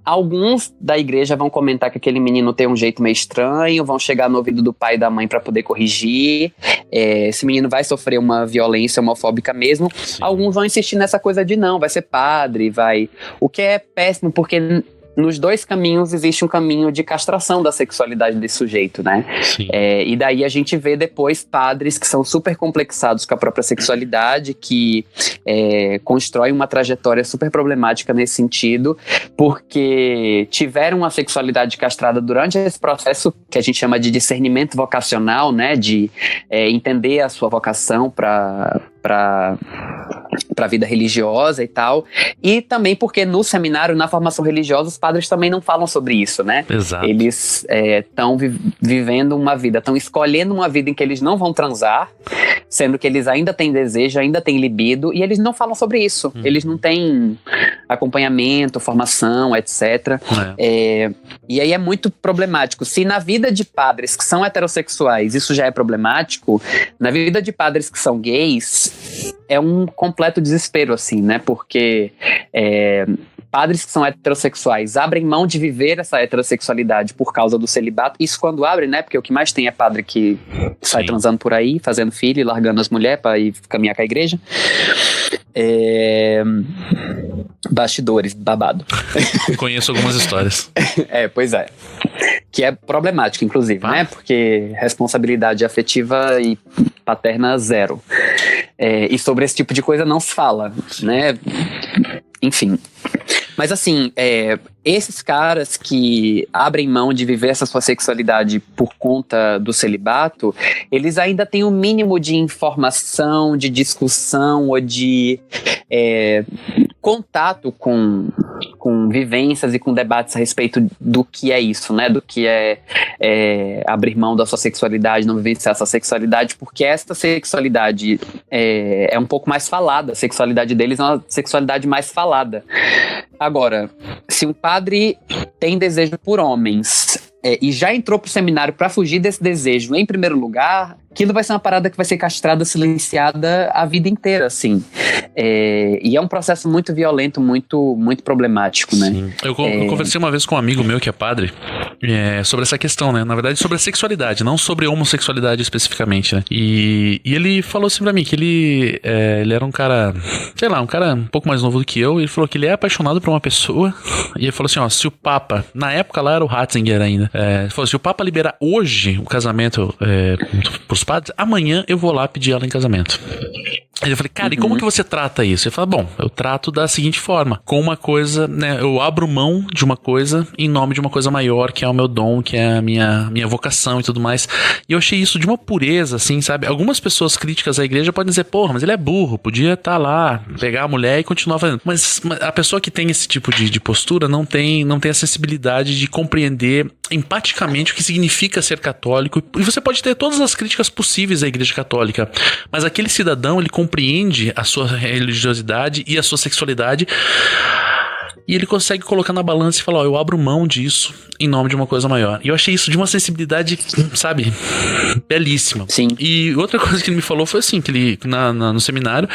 alguns da igreja vão comentar que aquele menino tem um jeito meio estranho, vão chegar no ouvido do pai e da mãe para poder corrigir, esse menino vai sofrer uma violência homofóbica mesmo. Sim. Alguns vão insistir nessa coisa de não, vai ser padre, o que é péssimo, porque nos dois caminhos existe um caminho de castração da sexualidade desse sujeito, né? E daí a gente vê depois padres que são super complexados com a própria sexualidade, que constroem uma trajetória super problemática nesse sentido, porque tiveram a sexualidade castrada durante esse processo que a gente chama de discernimento vocacional, né? De entender a sua vocação para a vida religiosa e tal, e também porque no seminário, na formação religiosa, os padres também não falam sobre isso, né? Exato. Eles estão vivendo uma vida, estão escolhendo uma vida em que eles não vão transar, sendo que eles ainda têm desejo, ainda têm libido, e eles não falam sobre isso. Eles não têm acompanhamento, formação, etc. E aí é muito problemático. Se na vida de padres que são heterossexuais isso já é problemático, na vida de padres que são gays é um completo desespero, assim, né? Porque padres que são heterossexuais abrem mão de viver essa heterossexualidade por causa do celibato. Isso quando abrem, né? Porque o que mais tem é padre que sai transando por aí, fazendo filho e largando as mulheres pra ir caminhar com a igreja. Bastidores, babado. Conheço algumas histórias. Pois é. Que é problemático, inclusive, né? Porque responsabilidade afetiva e paterna zero. E sobre esse tipo de coisa não se fala, né? Enfim. Mas assim, esses caras que abrem mão de viver essa sua sexualidade por conta do celibato, eles ainda têm um mínimo de informação, de discussão ou de contato com vivências e com debates a respeito do que é isso, né? Do que é abrir mão da sua sexualidade, não vivenciar essa sexualidade, porque essa sexualidade é um pouco mais falada, a sexualidade deles é uma sexualidade mais falada. Agora, se um padre tem desejo por homens e já entrou pro seminário para fugir desse desejo em primeiro lugar, aquilo vai ser uma parada que vai ser castrada, silenciada a vida inteira, assim. E é um processo muito violento, muito, muito problemático, né? Sim. Eu conversei uma vez com um amigo meu que é padre sobre essa questão, né? Na verdade, sobre a sexualidade, não sobre a homossexualidade especificamente, né? E ele falou assim pra mim que ele era um cara, sei lá, um cara um pouco mais novo do que eu, e ele falou que ele é apaixonado por uma pessoa, e ele falou assim, ó, se o Papa, na época lá era o Ratzinger ainda, ele falou, se o Papa liberar hoje o casamento pros padres, amanhã eu vou lá pedir ela em casamento. Aí eu falei, cara, e como que você trata isso? Ele falou, bom, eu trato da seguinte forma, com uma coisa, né, eu abro mão de uma coisa em nome de uma coisa maior, que é o meu dom, que é a minha vocação e tudo mais. E eu achei isso de uma pureza, assim, sabe? Algumas pessoas críticas à igreja podem dizer, porra, mas ele é burro, podia estar lá, pegar a mulher e continuar fazendo. Mas a pessoa que tem esse tipo de postura não tem a sensibilidade de compreender empaticamente o que significa ser católico. E você pode ter todas as críticas possíveis à igreja católica, mas aquele cidadão, ele compreende a sua religiosidade e a sua sexualidade e ele consegue colocar na balança e falar, ó, eu abro mão disso em nome de uma coisa maior. E eu achei isso de uma sensibilidade, sabe, belíssima. Sim. E outra coisa que ele me falou foi assim, que ele, no seminário,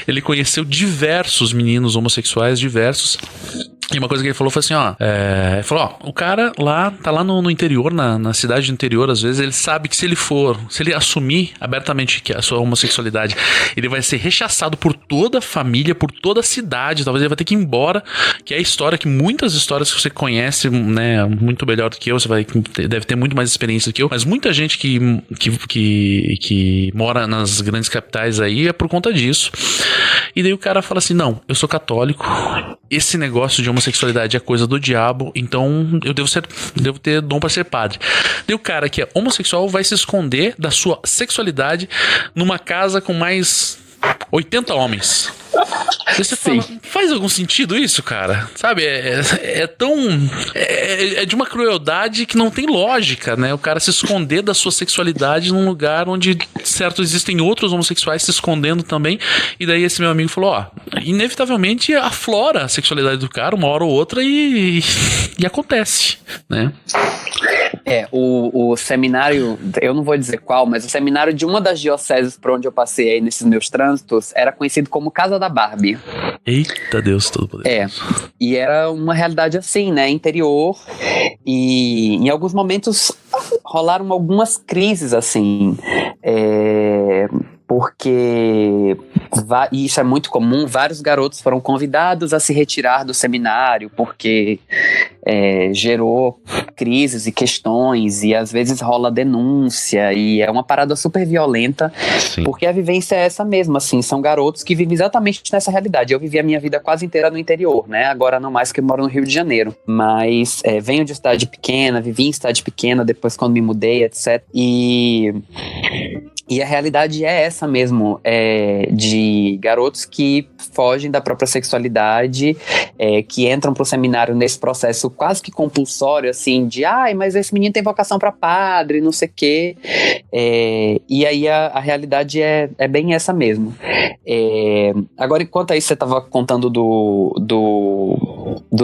ele conheceu diversos meninos homossexuais, diversos. E uma coisa que ele falou foi assim, ele falou, o cara lá, tá lá no interior, na cidade do interior, às vezes, ele sabe que se ele assumir abertamente que a sua homossexualidade, ele vai ser rechaçado por toda a família, por toda a cidade, talvez ele vai ter que ir embora, que é a história, que muitas histórias que você conhece, né, muito melhor do que eu, deve ter muito mais experiência do que eu, mas muita gente que mora nas grandes capitais aí é por conta disso. E daí o cara fala assim, não, eu sou católico, esse negócio de homossexualidade é coisa do diabo, então eu devo ter dom pra ser padre. Daí o cara que é homossexual vai se esconder da sua sexualidade numa casa com mais 80 homens. Você fala, faz algum sentido isso, cara? Sabe, é tão... É de uma crueldade que não tem lógica, né? O cara se esconder da sua sexualidade num lugar onde, certo, existem outros homossexuais se escondendo também. E daí esse meu amigo falou, inevitavelmente aflora a sexualidade do cara uma hora ou outra e acontece, né? O seminário, eu não vou dizer qual, mas o seminário de uma das dioceses por onde eu passei aí nesses meus trânsitos era conhecido como Casa da Barbie. Eita Deus Todo-Poderoso. E era uma realidade assim, né, interior, e em alguns momentos rolaram algumas crises assim, porque, e isso é muito comum, vários garotos foram convidados a se retirar do seminário porque gerou crises e questões, e às vezes rola denúncia, e é uma parada super violenta. Sim. Porque a vivência é essa mesma, assim, são garotos que vivem exatamente nessa realidade. Eu vivi a minha vida quase inteira no interior, né, agora não mais, que eu moro no Rio de Janeiro, mas venho de cidade pequena, vivi em cidade pequena depois quando me mudei, etc, e a realidade é essa mesmo, de garotos que fogem da própria sexualidade, que entram pro seminário nesse processo quase que compulsório, assim, de mas esse menino tem vocação pra padre, não sei o quê, e aí a realidade é bem essa mesmo. Agora, enquanto aí você tava contando do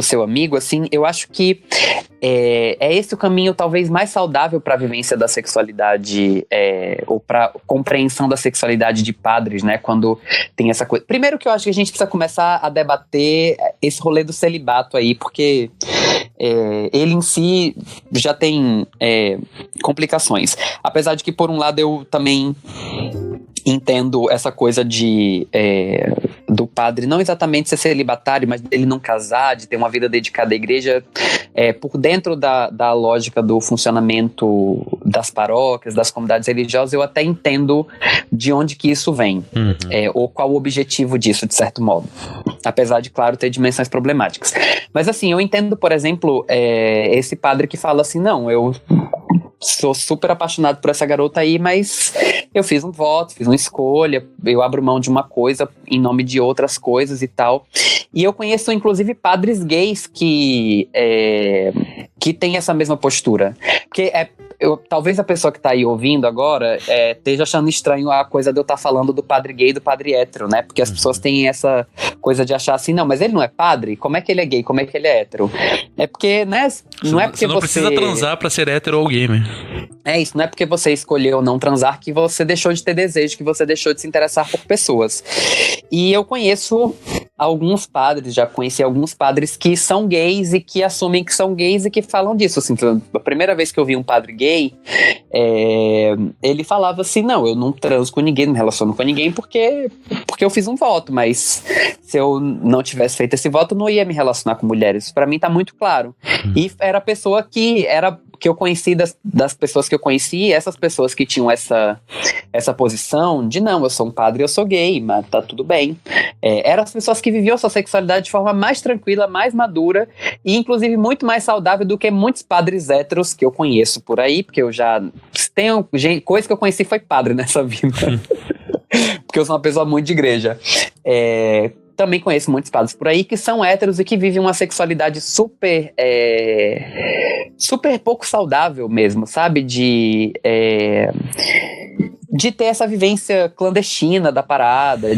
seu amigo, assim, eu acho que é esse o caminho talvez mais saudável para a vivência da sexualidade, ou para compreensão da sexualidade de padres, né? Quando tem essa coisa. Primeiro que eu acho que a gente precisa começar a debater esse rolê do celibato aí, porque ele em si já tem complicações. Apesar de que, por um lado, eu também entendo essa coisa do padre não exatamente ser celibatário, mas dele não casar, de ter uma vida dedicada à igreja, por dentro da lógica do funcionamento das paróquias, das comunidades religiosas. Eu até entendo de onde que isso vem, ou qual o objetivo disso, de certo modo, apesar de, claro, ter dimensões problemáticas. Mas assim, eu entendo, por exemplo, esse padre que fala assim, não, eu sou super apaixonado por essa garota aí, mas eu fiz um voto, fiz uma escolha, eu abro mão de uma coisa em nome de outras coisas e tal. E eu conheço, inclusive, padres gays que têm essa mesma postura. Porque talvez a pessoa que tá aí ouvindo agora esteja achando estranho a coisa de eu estar falando do padre gay e do padre hétero, né? Porque as pessoas têm essa coisa de achar assim, não, mas ele não é padre? Como é que ele é gay? Como é que ele é hétero? É porque, né? Não é porque você não precisa transar pra ser hétero ou gay, né? Isso, não é porque você escolheu não transar que você deixou de ter desejo, que você deixou de se interessar por pessoas. E eu conheço alguns padres, já conheci alguns padres que são gays e que assumem que são gays e que falam disso, assim, a primeira vez que eu vi um padre gay, ele falava assim, não, eu não transo com ninguém, não me relaciono com ninguém porque eu fiz um voto, mas se eu não tivesse feito esse voto, eu não ia me relacionar com mulheres, isso pra mim tá muito claro. E era a pessoa que eu conheci, das pessoas que eu conheci, essas pessoas que tinham essa posição de não, eu sou um padre, eu sou gay, mas tá tudo bem. Eram as pessoas que viviam sua sexualidade de forma mais tranquila, mais madura e inclusive muito mais saudável do que muitos padres héteros que eu conheço por aí, porque eu já tenho coisa que eu conheci foi padre nessa vida. Porque eu sou uma pessoa muito de igreja. Também conheço muitos padres por aí que são héteros e que vivem uma sexualidade super pouco saudável mesmo, sabe? De ter essa vivência clandestina da parada, e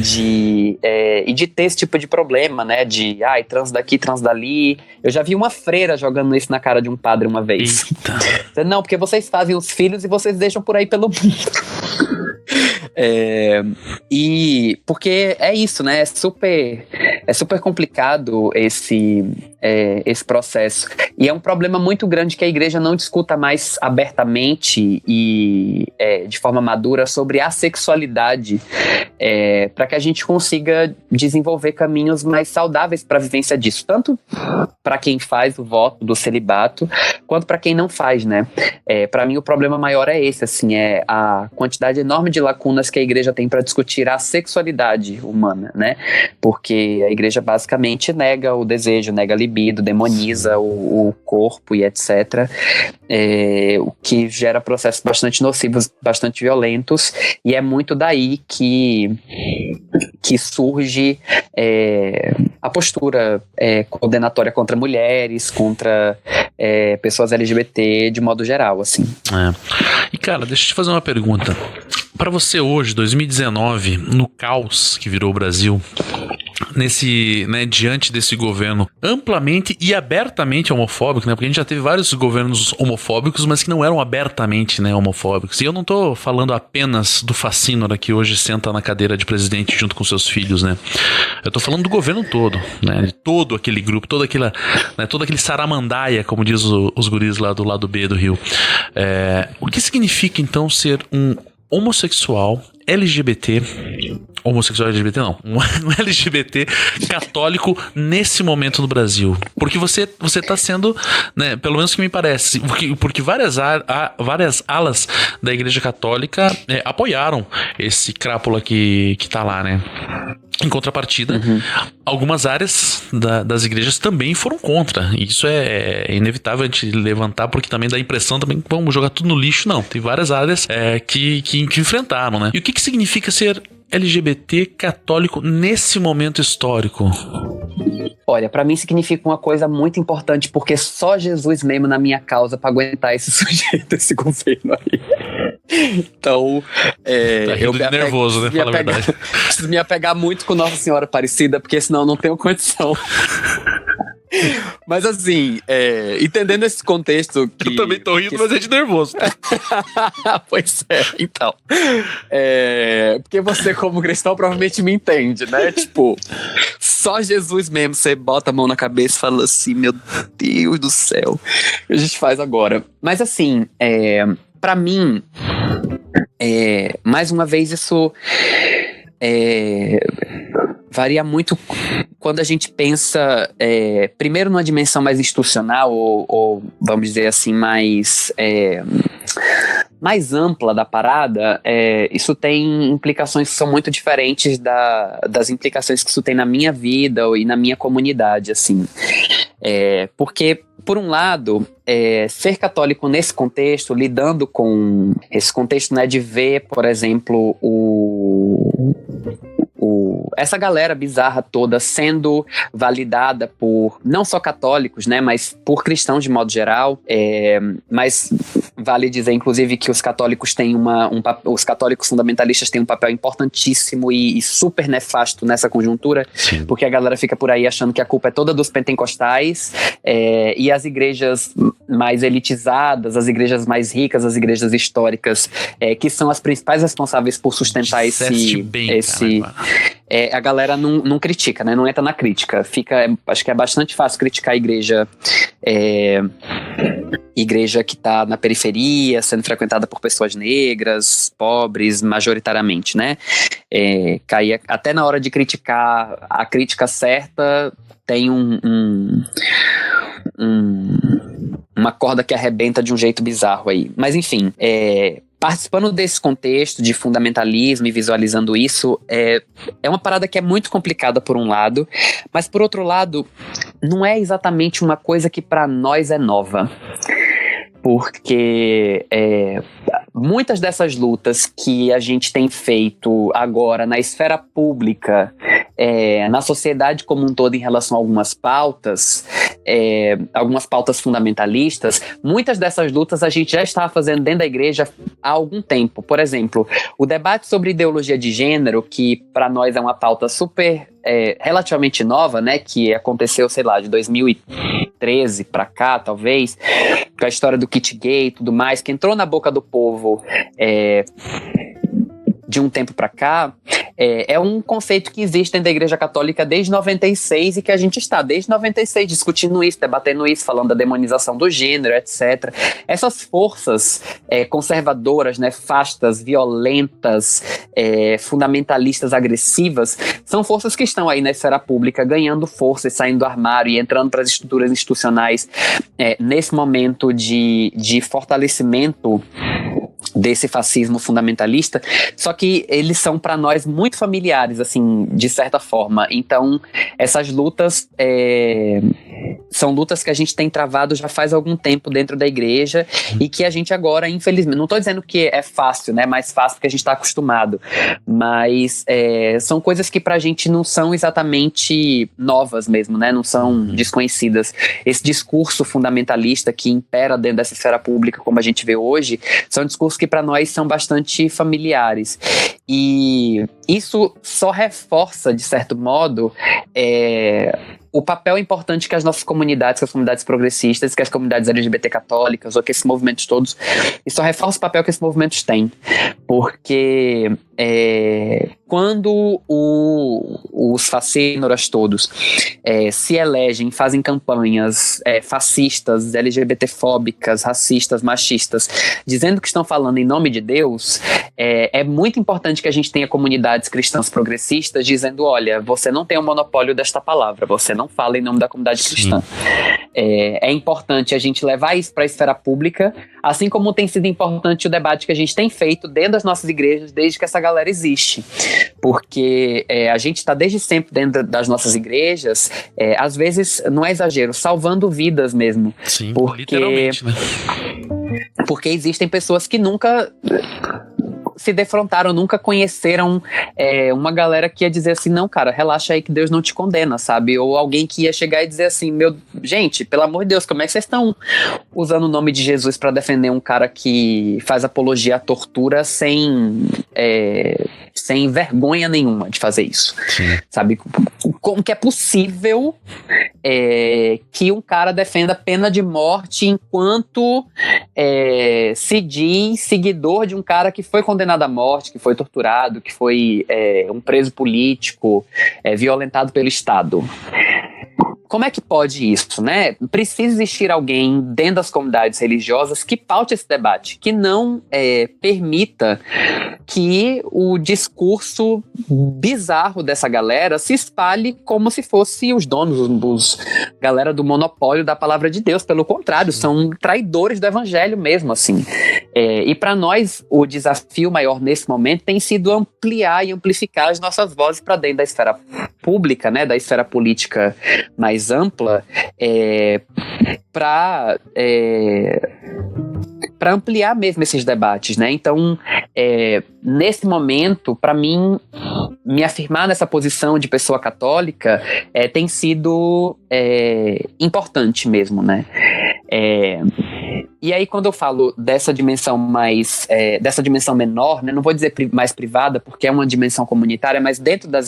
de ter esse tipo de problema, né? De, trans daqui, trans dali. Eu já vi uma freira jogando isso na cara de um padre uma vez. Eita. Não, porque vocês fazem os filhos e vocês deixam por aí pelo mundo. E porque é isso, né? É super complicado esse processo. E é um problema muito grande que a igreja não discuta mais abertamente e de forma madura sobre a sexualidade, para que a gente consiga desenvolver caminhos mais saudáveis para a vivência disso, tanto para quem faz o voto do celibato, quanto para quem não faz, né? Para mim o problema maior é esse, assim, é a quantidade enorme de lacunas que a igreja tem para discutir a sexualidade humana, né? Porque a igreja basicamente nega o desejo, nega a libido, demoniza o corpo e etc. O que gera processos bastante nocivos, bastante violentos, e é muito daí que surge a postura condenatória contra mulheres, contra pessoas LGBT de modo geral, assim. E cara, deixa eu te fazer uma pergunta. Para você hoje, 2019, no caos que virou o Brasil, diante desse governo amplamente e abertamente homofóbico, né? Porque a gente já teve vários governos homofóbicos, mas que não eram abertamente, né, homofóbicos. E eu não tô falando apenas do Facínora, que hoje senta na cadeira de presidente junto com seus filhos, né? Eu tô falando do governo todo, né? De todo aquele grupo, todo aquele saramandaia, como diz os guris lá do lado B do Rio. O que significa, então, ser um homossexual LGBT, homossexual LGBT não, um LGBT católico nesse momento no Brasil? Porque você tá sendo, né, pelo menos que me parece, porque várias alas da Igreja Católica apoiaram esse crápula que tá lá, né? Em contrapartida, algumas áreas das igrejas também foram contra. E isso é inevitável a gente levantar, porque também dá a impressão também que vamos jogar tudo no lixo. Não, tem várias áreas que enfrentaram, né? E o que significa ser LGBT católico nesse momento histórico? Olha, pra mim significa uma coisa muito importante, porque só Jesus mesmo na minha causa pra aguentar esse sujeito, esse governo aí. Então, tá rindo de nervoso, né? Fala a verdade. Preciso me apegar muito com Nossa Senhora Aparecida, porque senão eu não tenho condição. Mas assim, entendendo esse contexto que... Eu também tô rindo, mas é de nervoso. Pois então. Porque você, como cristão, provavelmente me entende, né? Tipo, só Jesus mesmo, você bota a mão na cabeça e fala assim, meu Deus do céu, o que a gente faz agora? Mas assim, pra mim, mais uma vez, isso varia muito quando a gente pensa, primeiro numa dimensão mais institucional, ou vamos dizer assim, mais ampla da parada. Isso tem implicações que são muito diferentes das implicações que isso tem na minha vida e na minha comunidade, assim. Porque, por um lado, ser católico nesse contexto, lidando com esse contexto, né, de ver, por exemplo, essa galera bizarra toda sendo validada por não só católicos, né, mas por cristãos de modo geral. Mas vale dizer, inclusive, que os católicos têm os católicos fundamentalistas têm um papel importantíssimo e super nefasto nessa conjuntura. Sim. Porque a galera fica por aí achando que a culpa é toda dos pentecostais, e as igrejas mais elitizadas, as igrejas mais ricas, as igrejas históricas, que são as principais responsáveis por sustentar a galera não critica, né? Não entra na crítica. Acho que é bastante fácil criticar a igreja que está na periferia, sendo frequentada por pessoas negras, pobres, majoritariamente, né? Cair até na hora de criticar a crítica certa, tem uma corda que arrebenta de um jeito bizarro aí. Mas enfim, participando desse contexto de fundamentalismo e visualizando isso, é uma parada que é muito complicada por um lado, mas por outro lado, não é exatamente uma coisa que para nós é nova. Porque muitas dessas lutas que a gente tem feito agora na esfera pública, na sociedade como um todo em relação a algumas pautas fundamentalistas, muitas dessas lutas a gente já estava fazendo dentro da igreja há algum tempo. Por exemplo, o debate sobre ideologia de gênero, que para nós é uma pauta super relativamente nova, né, que aconteceu, sei lá, de 2013 para cá, talvez, com a história do kit gay e tudo mais, que entrou na boca do povo de um tempo para cá, é um conceito que existe dentro da Igreja Católica desde 96 e que a gente está desde 96 discutindo isso, debatendo isso, falando da demonização do gênero, etc. Essas forças conservadoras, nefastas, violentas, fundamentalistas, agressivas, são forças que estão aí na esfera pública ganhando força e saindo do armário e entrando para as estruturas institucionais nesse momento de fortalecimento desse fascismo fundamentalista, só que eles são para nós muito familiares, assim, de certa forma. Então, essas lutas são lutas que a gente tem travado já faz algum tempo dentro da igreja e que a gente agora, infelizmente, não estou dizendo que é fácil, né, mais fácil porque a gente está acostumado, mas são coisas que pra gente não são exatamente novas mesmo, né, não são desconhecidas. Esse discurso fundamentalista que impera dentro dessa esfera pública, como a gente vê hoje, são discursos que para nós são bastante familiares. E isso só reforça, de certo modo, o papel importante que as nossas comunidades, que as comunidades progressistas, que as comunidades LGBT católicas, ou que esses movimentos todos, isso só reforça o papel que esses movimentos têm. Porque quando os facênoras todos se elegem, fazem campanhas fascistas, LGBTfóbicas, racistas, machistas, dizendo que estão falando em nome de Deus, é muito importante que a gente tenha comunidades cristãs progressistas dizendo, olha, você não tem o monopólio desta palavra, você não fala em nome da comunidade cristã. É importante a gente levar isso para a esfera pública, assim como tem sido importante o debate que a gente tem feito dentro das nossas igrejas desde que essa galera existe. Porque a gente está desde sempre dentro das nossas igrejas, às vezes, não é exagero, salvando vidas mesmo. Sim, literalmente, né? Porque existem pessoas que nunca se defrontaram, nunca conheceram uma galera que ia dizer assim, não, cara, relaxa aí que Deus não te condena, sabe? Ou alguém que ia chegar e dizer assim, gente, pelo amor de Deus, como é que vocês estão usando o nome de Jesus pra defender um cara que faz apologia à tortura sem vergonha nenhuma de fazer isso? Sim. Sabe? Como que é possível que um cara defenda pena de morte enquanto se diz seguidor de um cara que foi condenado à morte, que foi torturado, que foi um preso político, violentado pelo Estado? Como é que pode isso, né? Precisa existir alguém dentro das comunidades religiosas que paute esse debate, que não permita que o discurso bizarro dessa galera se espalhe como se fosse os donos, galera do monopólio da palavra de Deus. Pelo contrário, são traidores do evangelho mesmo, assim. E para nós, o desafio maior nesse momento tem sido ampliar e amplificar as nossas vozes para dentro da esfera pública, né, da esfera política mais ampla, para ampliar mesmo esses debates, né? Então, nesse momento, para mim, me afirmar nessa posição de pessoa católica tem sido importante mesmo, né? E aí, quando eu falo dessa dimensão dessa dimensão menor, né, não vou dizer mais privada, porque é uma dimensão comunitária, mas dentro da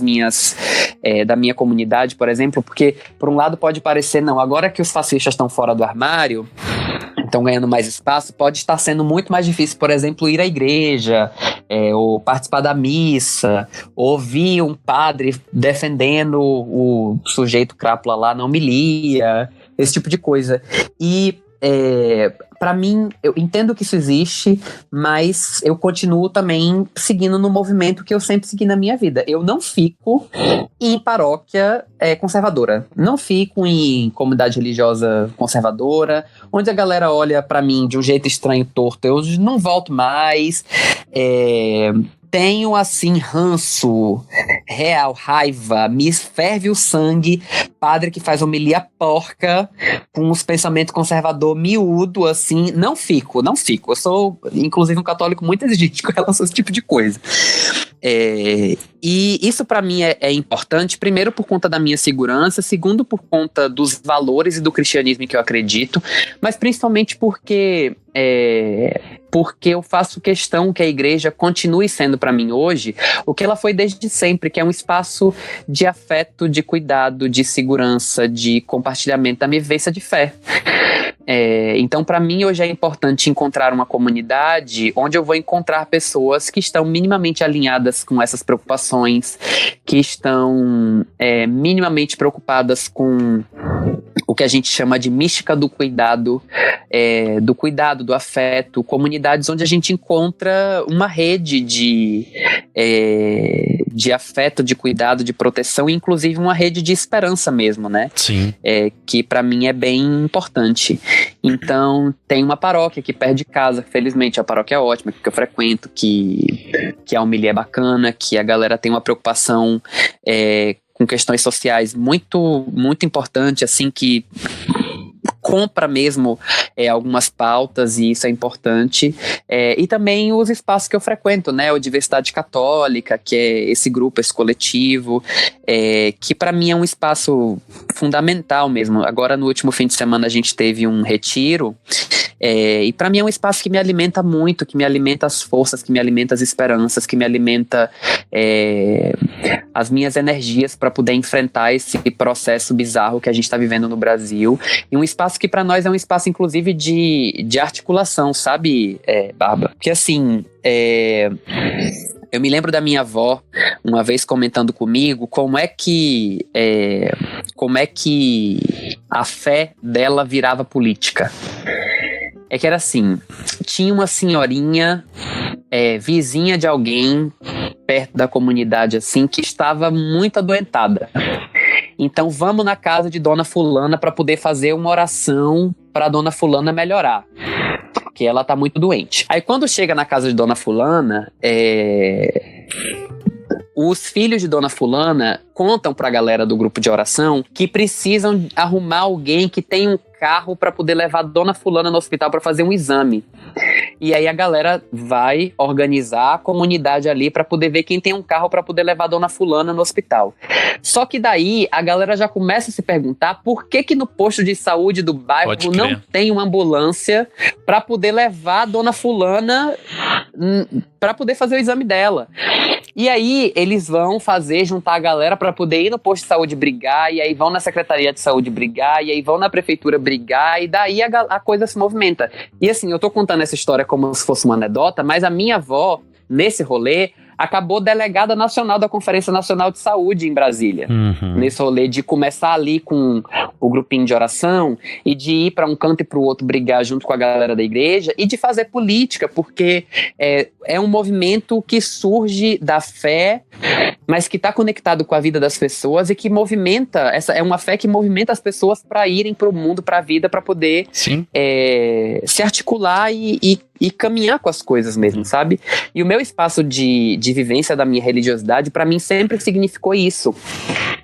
minha comunidade, por exemplo, porque, por um lado, pode parecer, não, agora que os fascistas estão fora do armário, estão ganhando mais espaço, pode estar sendo muito mais difícil, por exemplo, ir à igreja, ou participar da missa, ouvir um padre defendendo o sujeito crápula lá na homilia, esse tipo de coisa. E para mim, eu entendo que isso existe, mas eu continuo também seguindo no movimento que eu sempre segui na minha vida. Eu não fico em paróquia conservadora, não fico em comunidade religiosa conservadora, onde a galera olha pra mim de um jeito estranho, torto, eu não volto mais. Tenho, assim, ranço, real, raiva, me ferve o sangue, padre que faz homilia porca, com uns pensamentos conservador miúdo, assim, não fico. Eu sou, inclusive, um católico muito exigente com relação a esse tipo de coisa. E isso pra mim é importante, primeiro por conta da minha segurança, segundo por conta dos valores e do cristianismo em que eu acredito, mas principalmente porque eu faço questão que a igreja continue sendo para mim hoje o que ela foi desde sempre, que é um espaço de afeto, de cuidado, de segurança, de compartilhamento da minha vivência de fé. Então, para mim, hoje é importante encontrar uma comunidade onde eu vou encontrar pessoas que estão minimamente alinhadas com essas preocupações, que estão minimamente preocupadas com o que a gente chama de mística do cuidado, do afeto, comunidades onde a gente encontra uma rede de afeto, de cuidado, de proteção, e inclusive uma rede de esperança mesmo, né? Sim. Que para mim é bem importante. Então, tem uma paróquia aqui perto de casa, felizmente a paróquia é ótima, que eu frequento, que a homilia é bacana, que a galera tem uma preocupação com questões sociais muito, muito importante, assim, que compra mesmo algumas pautas, e isso é importante. E também os espaços que eu frequento, né? A Diversidade Católica, que é esse grupo, esse coletivo, que para mim é um espaço fundamental mesmo. Agora, no último fim de semana, a gente teve um retiro, e para mim é um espaço que me alimenta muito, que me alimenta as forças, que me alimenta as esperanças, que me alimenta as minhas energias para poder enfrentar esse processo bizarro que a gente está vivendo no Brasil. E um espaço que para nós é um espaço, inclusive, de articulação, sabe, Bárbara? Porque assim, eu me lembro da minha avó uma vez comentando comigo como é que a fé dela virava política. Que era assim, tinha uma senhorinha vizinha de alguém perto da comunidade, assim, que estava muito adoentada. Então vamos na casa de Dona Fulana para poder fazer uma oração para Dona Fulana melhorar, porque ela tá muito doente. Aí quando chega na casa de Dona Fulana, os filhos de Dona Fulana contam pra galera do grupo de oração que precisam arrumar alguém que tem um carro para poder levar Dona Fulana no hospital para fazer um exame. E aí a galera vai organizar a comunidade ali para poder ver quem tem um carro para poder levar Dona Fulana no hospital. Só que daí a galera já começa a se perguntar por que no posto de saúde do bairro não tem uma ambulância para poder levar a Dona Fulana para poder fazer o exame dela. E aí eles vão juntar a galera para poder ir no posto de saúde brigar, e aí vão na Secretaria de Saúde brigar, e aí vão na Prefeitura brigar, e daí a coisa se movimenta. E assim, eu tô contando essa história como se fosse uma anedota, mas a minha avó, nesse rolê, acabou delegada nacional da Conferência Nacional de Saúde em Brasília. Nesse rolê de começar ali com o grupinho de oração e de ir para um canto e para o outro brigar junto com a galera da igreja e de fazer política, porque é um movimento que surge da fé, mas que está conectado com a vida das pessoas e que movimenta, é uma fé que movimenta as pessoas para irem para o mundo, para a vida, para poder se articular e caminhar com as coisas mesmo, sabe? E o meu espaço de vivência da minha religiosidade, para mim, sempre significou isso.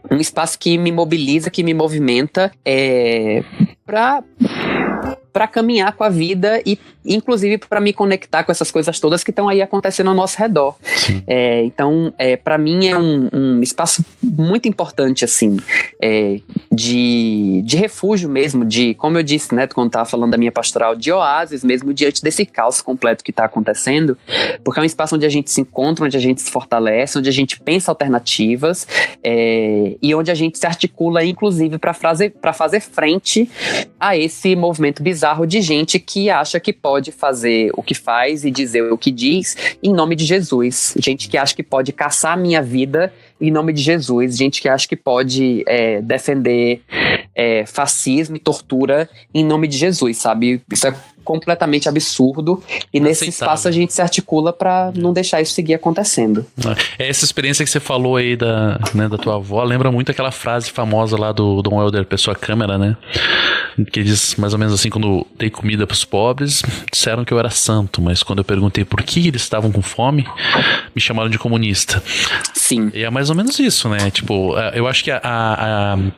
Um espaço que me mobiliza, que me movimenta, para caminhar com a vida e, inclusive, para me conectar com essas coisas todas que estão aí acontecendo ao nosso redor. Então, para mim é um espaço muito importante, assim, de refúgio mesmo, como eu disse, né, quando estava falando da minha pastoral, de oásis mesmo, diante desse caos completo que está acontecendo, porque é um espaço onde a gente se encontra, onde a gente se fortalece, onde a gente pensa alternativas, e onde a gente se articula, inclusive, para fazer frente a esse movimento bizarro bizarro de gente que acha que pode fazer o que faz e dizer o que diz em nome de Jesus. Gente que acha que pode caçar a minha vida em nome de Jesus. Gente que acha que pode defender fascismo e tortura em nome de Jesus, sabe? Isso é completamente absurdo e nesse espaço a gente se articula pra não deixar isso seguir acontecendo. Essa experiência que você falou aí da tua avó lembra muito aquela frase famosa lá do Dom Helder Pessoa Câmara, né? Que diz mais ou menos assim: quando dei comida pros pobres, disseram que eu era santo, mas quando eu perguntei por que eles estavam com fome, me chamaram de comunista. Sim. E é mais ou menos isso, né? Tipo, eu acho que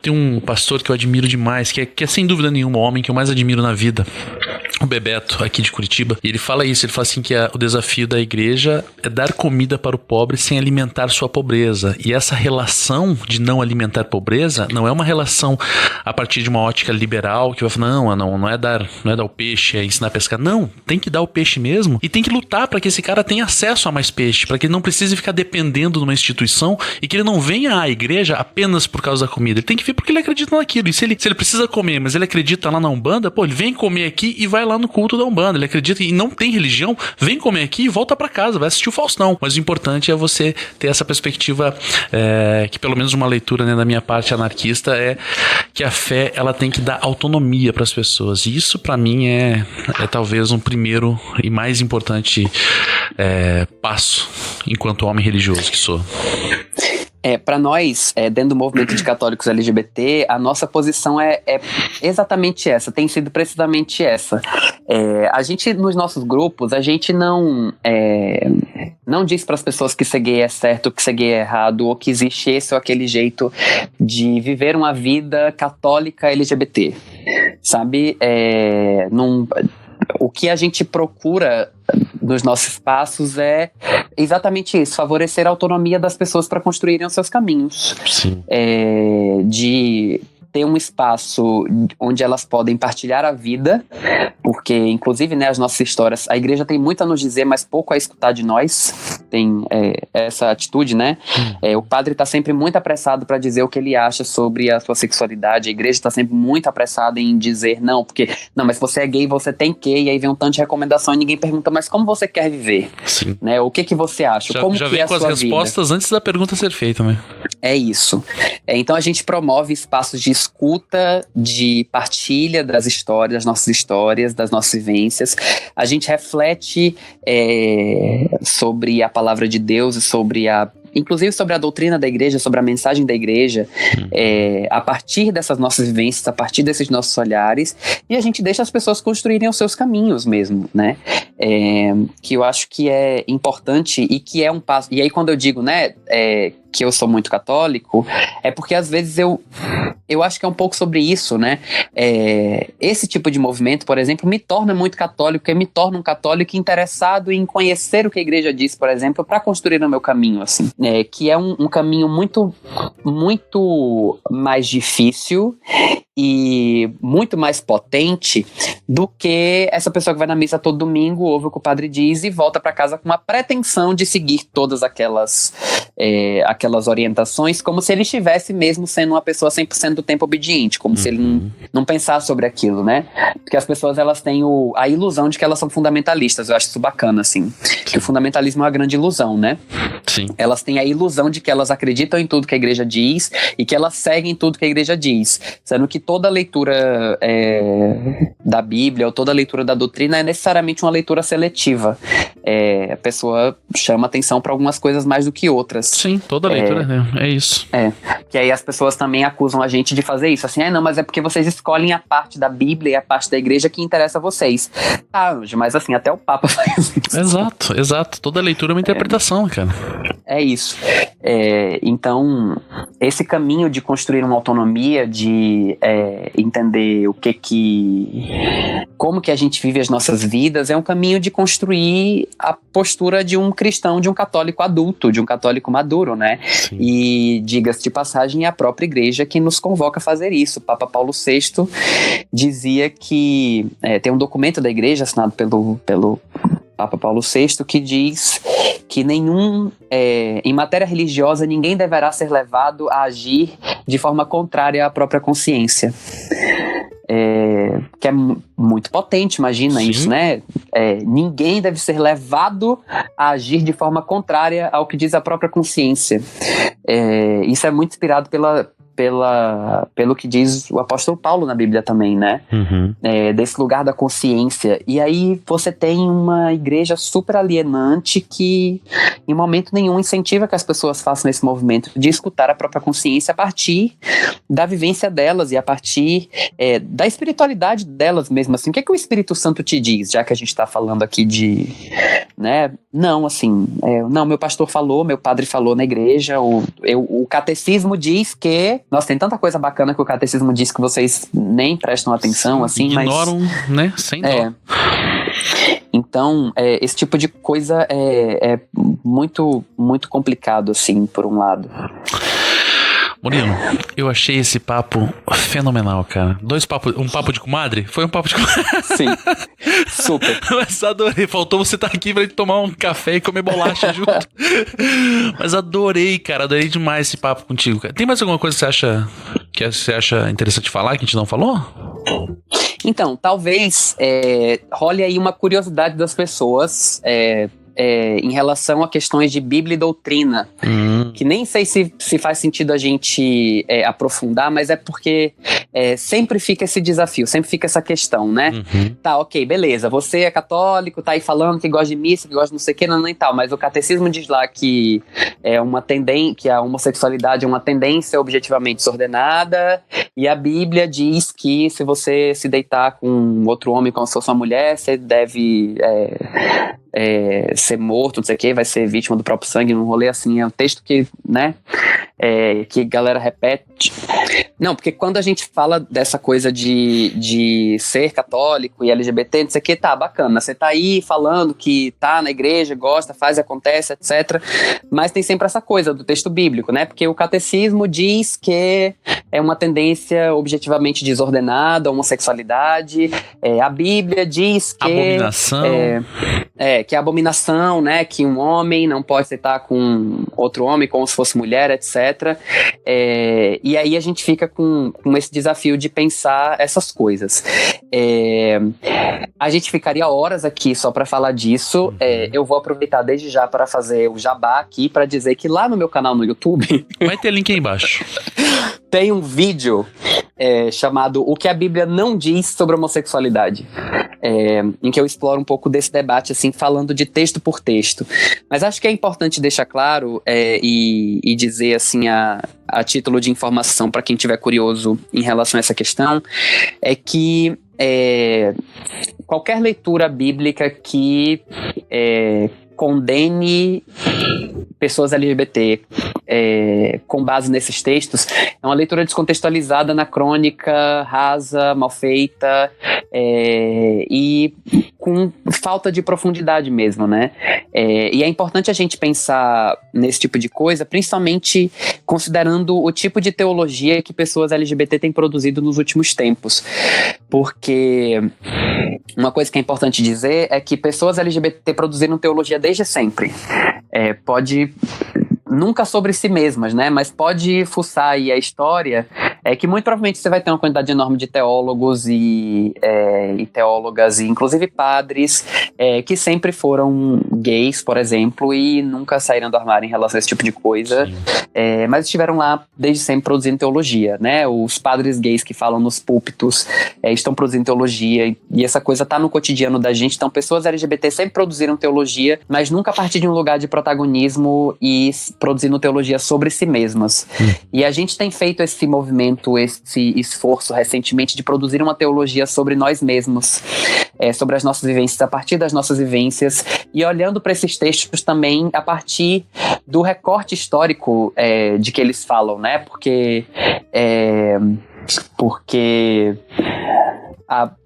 tem um pastor que eu admiro demais, que é sem dúvida nenhuma o homem que eu mais admiro na vida, o Bebeto, aqui de Curitiba. E ele fala isso, ele fala assim que o desafio da igreja é dar comida para o pobre sem alimentar sua pobreza. E essa relação de não alimentar pobreza não é uma relação a partir de uma ótica liberal, que vai falar, não é dar o peixe, é ensinar a pescar. Não, tem que dar o peixe mesmo e tem que lutar para que esse cara tenha acesso a mais peixe, para que ele não precise ficar dependendo de uma instituição e que ele não venha à igreja apenas por causa da comida. Ele tem que vir porque ele acredita naquilo. E se ele precisa comer, mas ele acredita lá na Umbanda, pô, ele vem comer aqui e vai lá no culto da Umbanda. Ele acredita e não tem religião, vem comer aqui e volta pra casa, vai assistir o Faustão. Mas o importante é você ter essa perspectiva, que pelo menos uma leitura, né, da minha parte anarquista, é que a fé, ela tem que dar autonomia para as pessoas. E isso pra mim é talvez um primeiro e mais importante passo enquanto homem religioso que sou. Para nós, dentro do movimento de católicos LGBT, a nossa posição é exatamente essa, tem sido precisamente essa. A gente, nos nossos grupos, a gente não diz para as pessoas que ser gay é certo, que ser gay é errado, ou que existe esse ou aquele jeito de viver uma vida católica LGBT, sabe? O que a gente procura nos nossos espaços é exatamente isso, favorecer a autonomia das pessoas para construírem os seus caminhos. Sim. De ter um espaço onde elas podem partilhar a vida, porque, inclusive, né, as nossas histórias, a igreja tem muito a nos dizer, mas pouco a escutar de nós, tem essa atitude, né? O padre está sempre muito apressado para dizer o que ele acha sobre a sua sexualidade, a igreja está sempre muito apressada em dizer não, mas se você é gay, você tem que, e aí vem um tanto de recomendação e ninguém pergunta, mas como você quer viver? Sim. Né? O que você acha? Como já que vem é a com sua as respostas vida? Antes da pergunta ser feita, né? É isso. Então a gente promove espaços de escuta, de partilha das histórias, das nossas histórias, das nossas vivências. A gente reflete sobre a palavra de Deus e inclusive sobre a doutrina da igreja, sobre a mensagem da igreja, a partir dessas nossas vivências, a partir desses nossos olhares, e a gente deixa as pessoas construírem os seus caminhos mesmo, né? Que eu acho que é importante e que é um passo. E aí quando eu digo, né, que eu sou muito católico, é porque às vezes eu acho que é um pouco sobre isso, né? Esse tipo de movimento, por exemplo, me torna muito católico, porque me torna um católico interessado em conhecer o que a igreja diz, por exemplo, para construir o meu caminho, assim. Que é um caminho muito, muito mais difícil e muito mais potente do que essa pessoa que vai na missa todo domingo, ouve o que o padre diz e volta para casa com a pretensão de seguir todas aquelas orientações, como se ele estivesse mesmo sendo uma pessoa 100% do tempo obediente, como se ele não pensasse sobre aquilo, né? Porque as pessoas, elas têm a ilusão de que elas são fundamentalistas. Eu acho isso bacana, assim. Que o fundamentalismo é uma grande ilusão, né? Sim. Elas têm a ilusão de que elas acreditam em tudo que a igreja diz e que elas seguem tudo que a igreja diz, sendo que toda leitura da Bíblia ou toda leitura da doutrina é necessariamente uma leitura seletiva. A pessoa chama atenção para algumas coisas mais do que outras. Sim, toda leitura é isso. Que aí as pessoas também acusam a gente de fazer isso, assim, não, mas é porque vocês escolhem a parte da Bíblia e a parte da igreja que interessa a vocês. Anjo, mas assim, até o Papa faz isso. Exato. Toda leitura é uma interpretação, cara. É isso. Então, esse caminho de construir uma autonomia, de entender como que a gente vive as nossas vidas, é um caminho de construir a postura de um cristão, de um católico adulto, de um católico maduro, né? Sim. E, diga-se de passagem, é a própria igreja que nos convoca a fazer isso. O Papa Paulo VI dizia que tem um documento da igreja assinado pelo Papa Paulo VI que diz que em matéria religiosa, ninguém deverá ser levado a agir de forma contrária à própria consciência. que é muito potente, imagina. Sim. Isso, né? Ninguém deve ser levado a agir de forma contrária ao que diz a própria consciência. Isso é muito inspirado pelo que diz o apóstolo Paulo na Bíblia também, né? Uhum. Desse lugar da consciência. E aí você tem uma igreja super alienante que em momento nenhum incentiva que as pessoas façam esse movimento de escutar a própria consciência a partir da vivência delas e a partir da espiritualidade delas mesmo, assim. O que é que o Espírito Santo te diz, já que a gente está falando aqui de, né? Não, assim, não, meu pastor falou, meu padre falou na igreja, o catecismo diz que... Nossa, tem tanta coisa bacana que o catecismo diz que vocês nem prestam atenção, assim, ignoram, mas... né? Sem dó. Então, esse tipo de coisa é muito, muito complicado, assim, por um lado. Murilo, eu achei esse papo fenomenal, cara. Um papo de comadre? Foi um papo de comadre? Sim, super. Mas adorei, faltou você estar aqui pra gente tomar um café e comer bolacha junto. Mas adorei, cara, adorei demais esse papo contigo, cara. Tem mais alguma coisa que você acha interessante falar que a gente não falou? Então, talvez role aí uma curiosidade das pessoas em relação a questões de Bíblia e doutrina, que nem sei se faz sentido a gente aprofundar, mas é porque sempre fica esse desafio, sempre fica essa questão, né? Uhum. Tá, ok, beleza, você é católico, tá aí falando que gosta de missa, que gosta de não sei o que, não e tal, mas o catecismo diz lá que que a homossexualidade é uma tendência objetivamente desordenada, e a Bíblia diz que se você se deitar com outro homem como se fosse uma mulher, você deve ser morto, não sei o que, vai ser vítima do próprio sangue, num rolê assim. É um texto que, né, que a galera repete. Não, porque quando a gente fala dessa coisa de ser católico e LGBT, não sei o que, tá, bacana, você tá aí falando que tá na igreja, gosta, faz, acontece, etc. Mas tem sempre essa coisa do texto bíblico, né, porque o catecismo diz que é uma tendência objetivamente desordenada, a homossexualidade, a Bíblia diz que... Abominação. Que é abominação, né, que um homem não pode estar com outro homem como se fosse mulher, etc. E aí a gente fica com esse desafio de pensar essas coisas. A gente ficaria horas aqui só para falar disso. Eu vou aproveitar desde já para fazer o jabá aqui, para dizer que lá no meu canal no YouTube... Vai ter link aí embaixo. Tem um vídeo chamado O que a Bíblia não diz sobre homossexualidade, em que eu exploro um pouco desse debate, assim, falando de texto por texto. Mas acho que é importante deixar claro e dizer, assim, a título de informação para quem estiver curioso em relação a essa questão, é que qualquer leitura bíblica que condene pessoas LGBT com base nesses textos é uma leitura descontextualizada, anacrônica, rasa, mal feita e com falta de profundidade mesmo, né? E é importante a gente pensar nesse tipo de coisa, principalmente considerando o tipo de teologia que pessoas LGBT têm produzido nos últimos tempos, porque uma coisa que é importante dizer é que pessoas LGBT produziram teologia desde sempre. Pode... Nunca sobre si mesmas, né? Mas pode fuçar aí a história, que muito provavelmente você vai ter uma quantidade enorme de teólogos e teólogas, e inclusive padres, que sempre foram gays, por exemplo, e nunca saíram do armário em relação a esse tipo de coisa, mas estiveram lá desde sempre produzindo teologia, né? Os padres gays que falam nos púlpitos estão produzindo teologia, e essa coisa tá no cotidiano da gente. Então pessoas LGBT sempre produziram teologia, mas nunca a partir de um lugar de protagonismo e produzindo teologia sobre si mesmas. E a gente tem feito esse movimento, esse esforço recentemente de produzir uma teologia sobre nós mesmos, sobre as nossas vivências, a partir das nossas vivências, e olhando para esses textos também a partir do recorte histórico de que eles falam, né? Porque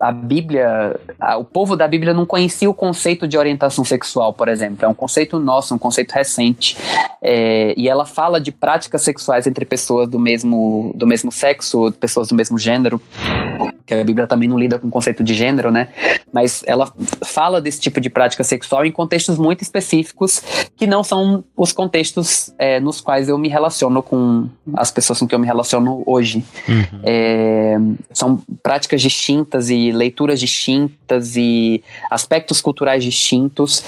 a Bíblia, o povo da Bíblia não conhecia o conceito de orientação sexual, por exemplo. É um conceito nosso, um conceito recente. E ela fala de práticas sexuais entre pessoas do mesmo sexo, pessoas do mesmo gênero. que a Bíblia também não lida com o conceito de gênero, né? Mas ela fala desse tipo de prática sexual em contextos muito específicos, que não são os contextos nos quais eu me relaciono com as pessoas com que eu me relaciono hoje. São práticas distintas e leituras distintas e aspectos culturais distintos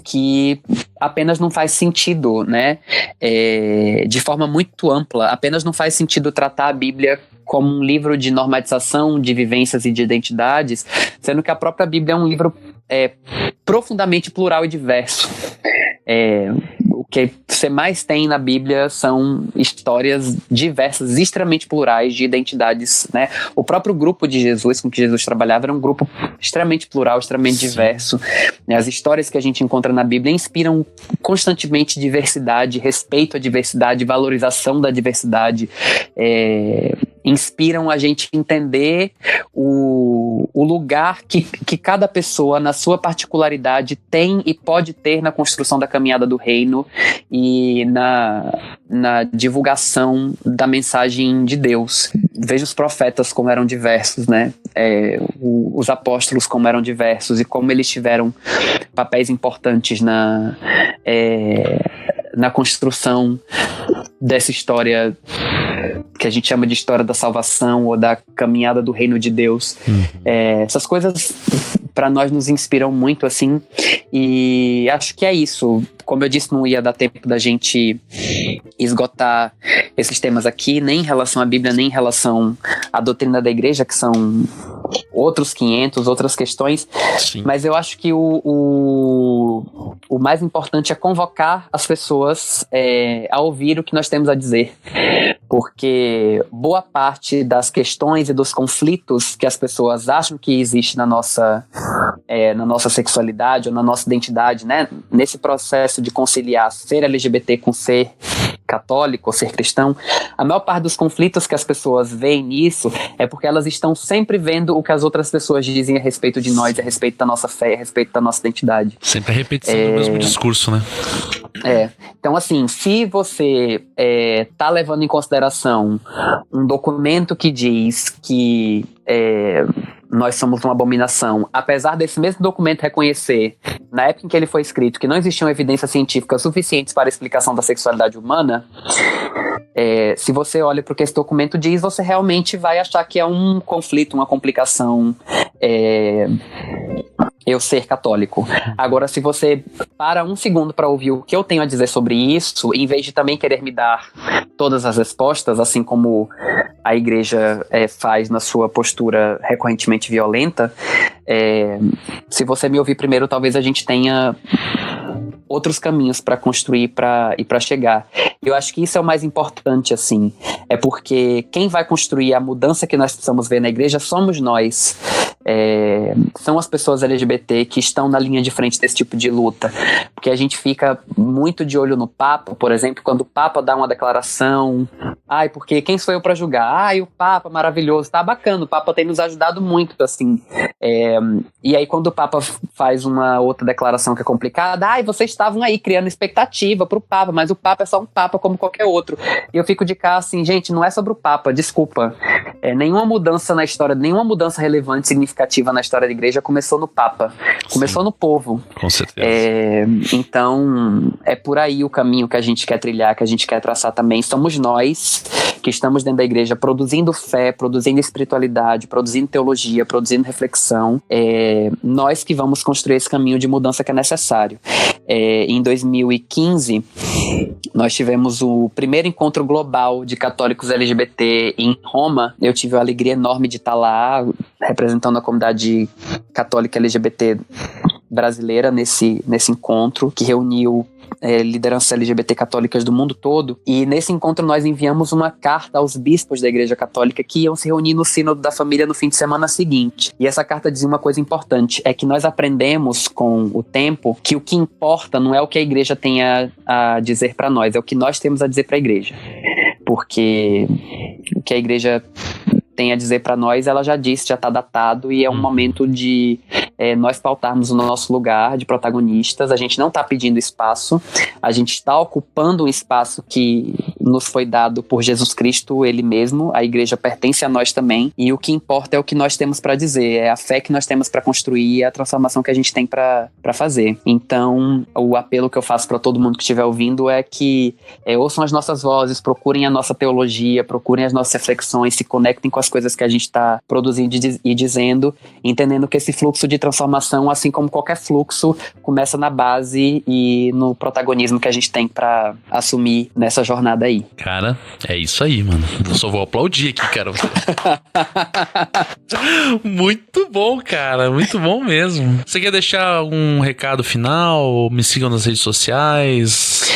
que apenas não faz sentido, né? De forma muito ampla, apenas não faz sentido tratar a Bíblia como um livro de normatização, de vivências e de identidades, sendo que a própria Bíblia é um livro profundamente plural e diverso. O que você mais tem na Bíblia são histórias diversas, extremamente plurais de identidades, né? O próprio grupo de Jesus, com que Jesus trabalhava, era um grupo extremamente plural, extremamente diverso. As histórias que a gente encontra na Bíblia inspiram constantemente diversidade, respeito à diversidade, valorização da diversidade, inspiram a gente entender o lugar que cada pessoa, na sua particularidade, tem e pode ter na construção da caminhada do reino e na divulgação da mensagem de Deus. Veja os profetas como eram diversos, né? Os apóstolos como eram diversos e como eles tiveram papéis importantes na construção dessa história que a gente chama de história da salvação ou da caminhada do reino de Deus. Essas coisas para nós nos inspiram muito, assim, e acho que é isso. Como eu disse, não ia dar tempo da gente esgotar esses temas aqui, nem em relação à Bíblia, nem em relação à doutrina da igreja, que são outros 500, outras questões. Sim. Mas eu acho que o mais importante é convocar as pessoas a ouvir o que nós temos a dizer. Porque boa parte das questões e dos conflitos que as pessoas acham que existe na nossa sexualidade ou na nossa identidade, né? Nesse processo de conciliar ser LGBT com ser católico ou ser cristão, a maior parte dos conflitos que as pessoas veem nisso é porque elas estão sempre vendo o que as outras pessoas dizem a respeito de nós, a respeito da nossa fé, a respeito da nossa identidade. Sempre a repetição do mesmo discurso, né? Então, assim, se você tá levando em consideração um documento que diz que nós somos uma abominação, apesar desse mesmo documento reconhecer, na época em que ele foi escrito, que não existiam evidências científicas suficientes para a explicação da sexualidade humana, se você olha para o que esse documento diz, você realmente vai achar que é um conflito, uma complicação, eu ser católico. Agora, se você para um segundo para ouvir o que eu tenho a dizer sobre isso, em vez de também querer me dar todas as respostas, assim como a igreja faz na sua postura recorrentemente violenta, se você me ouvir primeiro, talvez a gente tenha outros caminhos para construir e para chegar. Eu acho que isso é o mais importante, assim. É porque quem vai construir a mudança que nós precisamos ver na igreja somos nós. São as pessoas LGBT que estão na linha de frente desse tipo de luta. Porque a gente fica muito de olho no Papa, por exemplo, quando o Papa dá uma declaração. Porque quem sou eu para julgar? O Papa, maravilhoso, tá bacana, o Papa tem nos ajudado muito, assim. E aí quando o Papa faz uma outra declaração que é complicada, vocês estavam aí criando expectativa pro Papa, mas o Papa é só um Papa como qualquer outro. E eu fico de cá assim, gente, não é sobre o Papa, desculpa. Nenhuma mudança na história, nenhuma mudança relevante, significativa na história da igreja começou no Papa, começou no povo. Com certeza. Então, é por aí o caminho que a gente quer trilhar, que a gente quer traçar também. Somos nós que estamos dentro da igreja produzindo fé, produzindo espiritualidade, produzindo teologia, produzindo reflexão. Nós que vamos construir esse caminho de mudança que é necessário. Em 2015, nós tivemos o primeiro encontro global de católicos LGBT em Roma. Eu tive a alegria enorme de estar lá, representando a comunidade católica LGBT brasileira nesse encontro, que reuniu lideranças LGBT católicas do mundo todo. E nesse encontro nós enviamos uma carta aos bispos da Igreja Católica que iam se reunir no Sínodo da Família no fim de semana seguinte. E essa carta dizia uma coisa importante, é que nós aprendemos com o tempo que o que importa não é o que a Igreja tem a dizer para nós, é o que nós temos a dizer para a Igreja. Porque o que a Igreja tem a dizer para nós, ela já disse, já está datado, e é um momento de nós pautarmos o nosso lugar de protagonistas. A gente não está pedindo espaço, a gente está ocupando um espaço que nos foi dado por Jesus Cristo, ele mesmo. A igreja pertence a nós também, e o que importa é o que nós temos para dizer, é a fé que nós temos para construir, a transformação que a gente tem para fazer. Então, o apelo que eu faço para todo mundo que estiver ouvindo é que ouçam as nossas vozes, procurem a nossa teologia, procurem as nossas reflexões, se conectem com as coisas que a gente está produzindo e dizendo, entendendo que esse fluxo de transformação, assim como qualquer fluxo, começa na base e no protagonismo que a gente tem para assumir nessa jornada aí. Cara, é isso aí, mano. Eu só vou aplaudir aqui, cara. Muito bom, cara. Muito bom mesmo. Você quer deixar algum recado final? Me sigam nas redes sociais.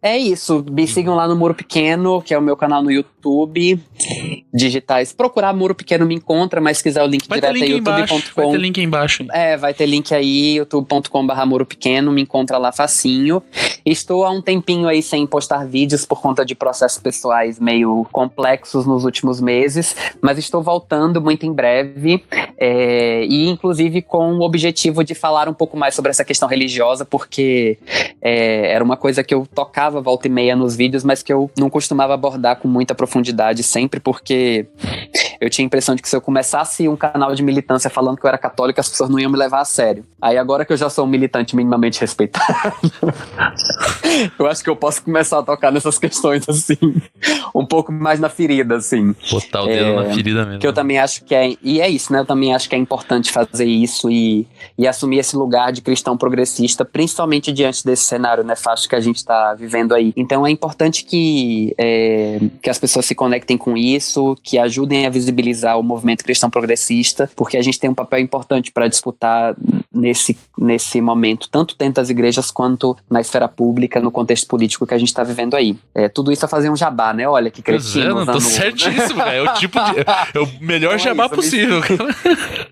É isso, me sigam lá no Muro Pequeno, que é o meu canal no YouTube. Digitais, procurar Muro Pequeno me encontra, mas se quiser o link direto é youtube.com. Vai ter link aí embaixo. Vai ter link aí, youtube.com/Muro Pequeno, me encontra lá facinho. Estou há um tempinho aí sem postar vídeos por conta de processos pessoais meio complexos nos últimos meses, mas estou voltando muito em breve, e inclusive com o objetivo de falar um pouco mais sobre essa questão religiosa, porque era uma coisa que eu tocava volta e meia nos vídeos, mas que eu não costumava abordar com muita profundidade sempre, porque eu tinha a impressão de que se eu começasse um canal de militância falando que eu era católico, as pessoas não iam me levar a sério. Aí agora que eu já sou um militante minimamente respeitado, eu acho que eu posso começar a tocar nessas questões assim, um pouco mais na ferida, assim. Botar o dedo na ferida mesmo. Que eu também acho que e é isso, né? Eu também acho que é importante fazer isso e assumir esse lugar de cristão progressista, principalmente diante desse cenário nefasto que a gente está vivendo aí. Então é importante que as pessoas se conectem com isso, que ajudem a visibilizar o movimento cristão progressista, porque a gente tem um papel importante para disputar nesse momento, tanto dentro das igrejas quanto na esfera pública, no contexto político que a gente está vivendo aí. Tudo isso é fazer um jabá, né? Olha que cretino. Tô certíssimo, cara. É o tipo é o melhor jabá possível.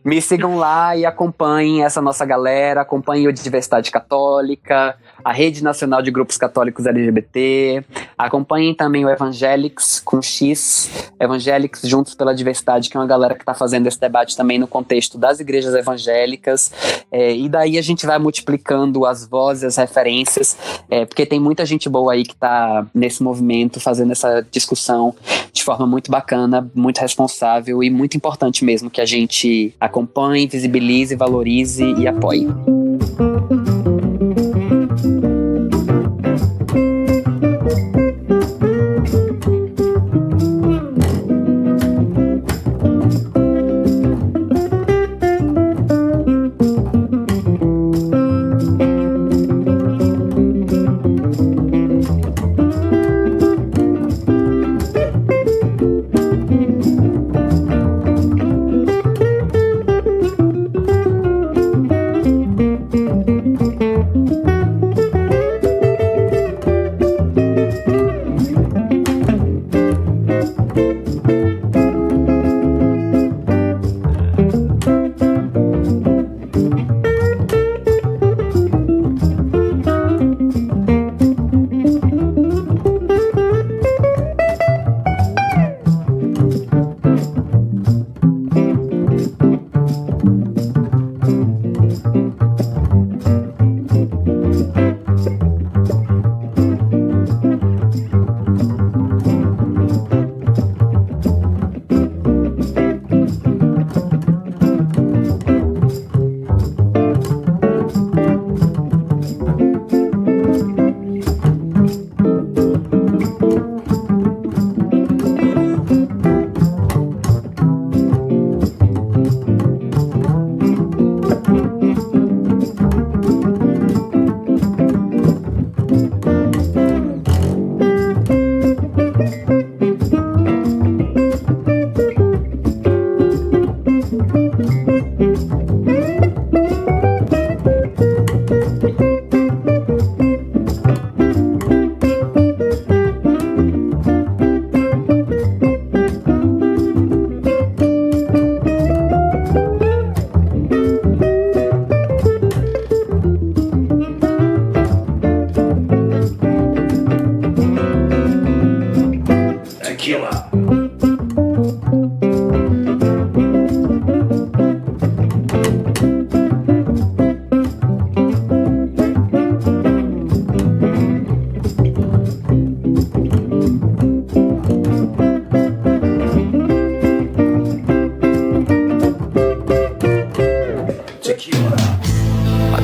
Me sigam lá e acompanhem essa nossa galera, acompanhem o Diversidade Católica, a Rede Nacional de Grupos Católicos LGBT, acompanhem também o Evangelics com X, Evangelics Juntos pela Diversidade, que é uma galera que está fazendo esse debate também no contexto das igrejas evangélicas, e daí a gente vai multiplicando as vozes, as referências, porque tem muita gente boa aí que está nesse movimento, fazendo essa discussão de forma muito bacana, muito responsável e muito importante mesmo que a gente acompanhe, visibilize, valorize e apoie.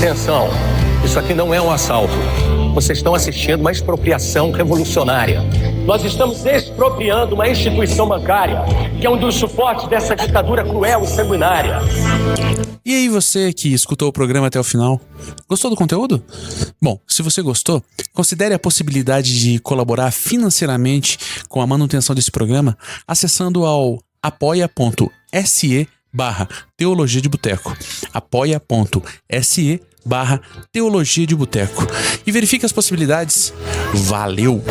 Atenção, isso aqui não é um assalto. Vocês estão assistindo uma expropriação revolucionária. Nós estamos expropriando uma instituição bancária, que é um dos suportes dessa ditadura cruel e sanguinária. E aí você que escutou o programa até o final, gostou do conteúdo? Bom, se você gostou, considere a possibilidade de colaborar financeiramente com a manutenção desse programa acessando ao apoia.se/Teologia de Boteco. apoia.se/Teologia de Boteco. E verifique as possibilidades. Valeu!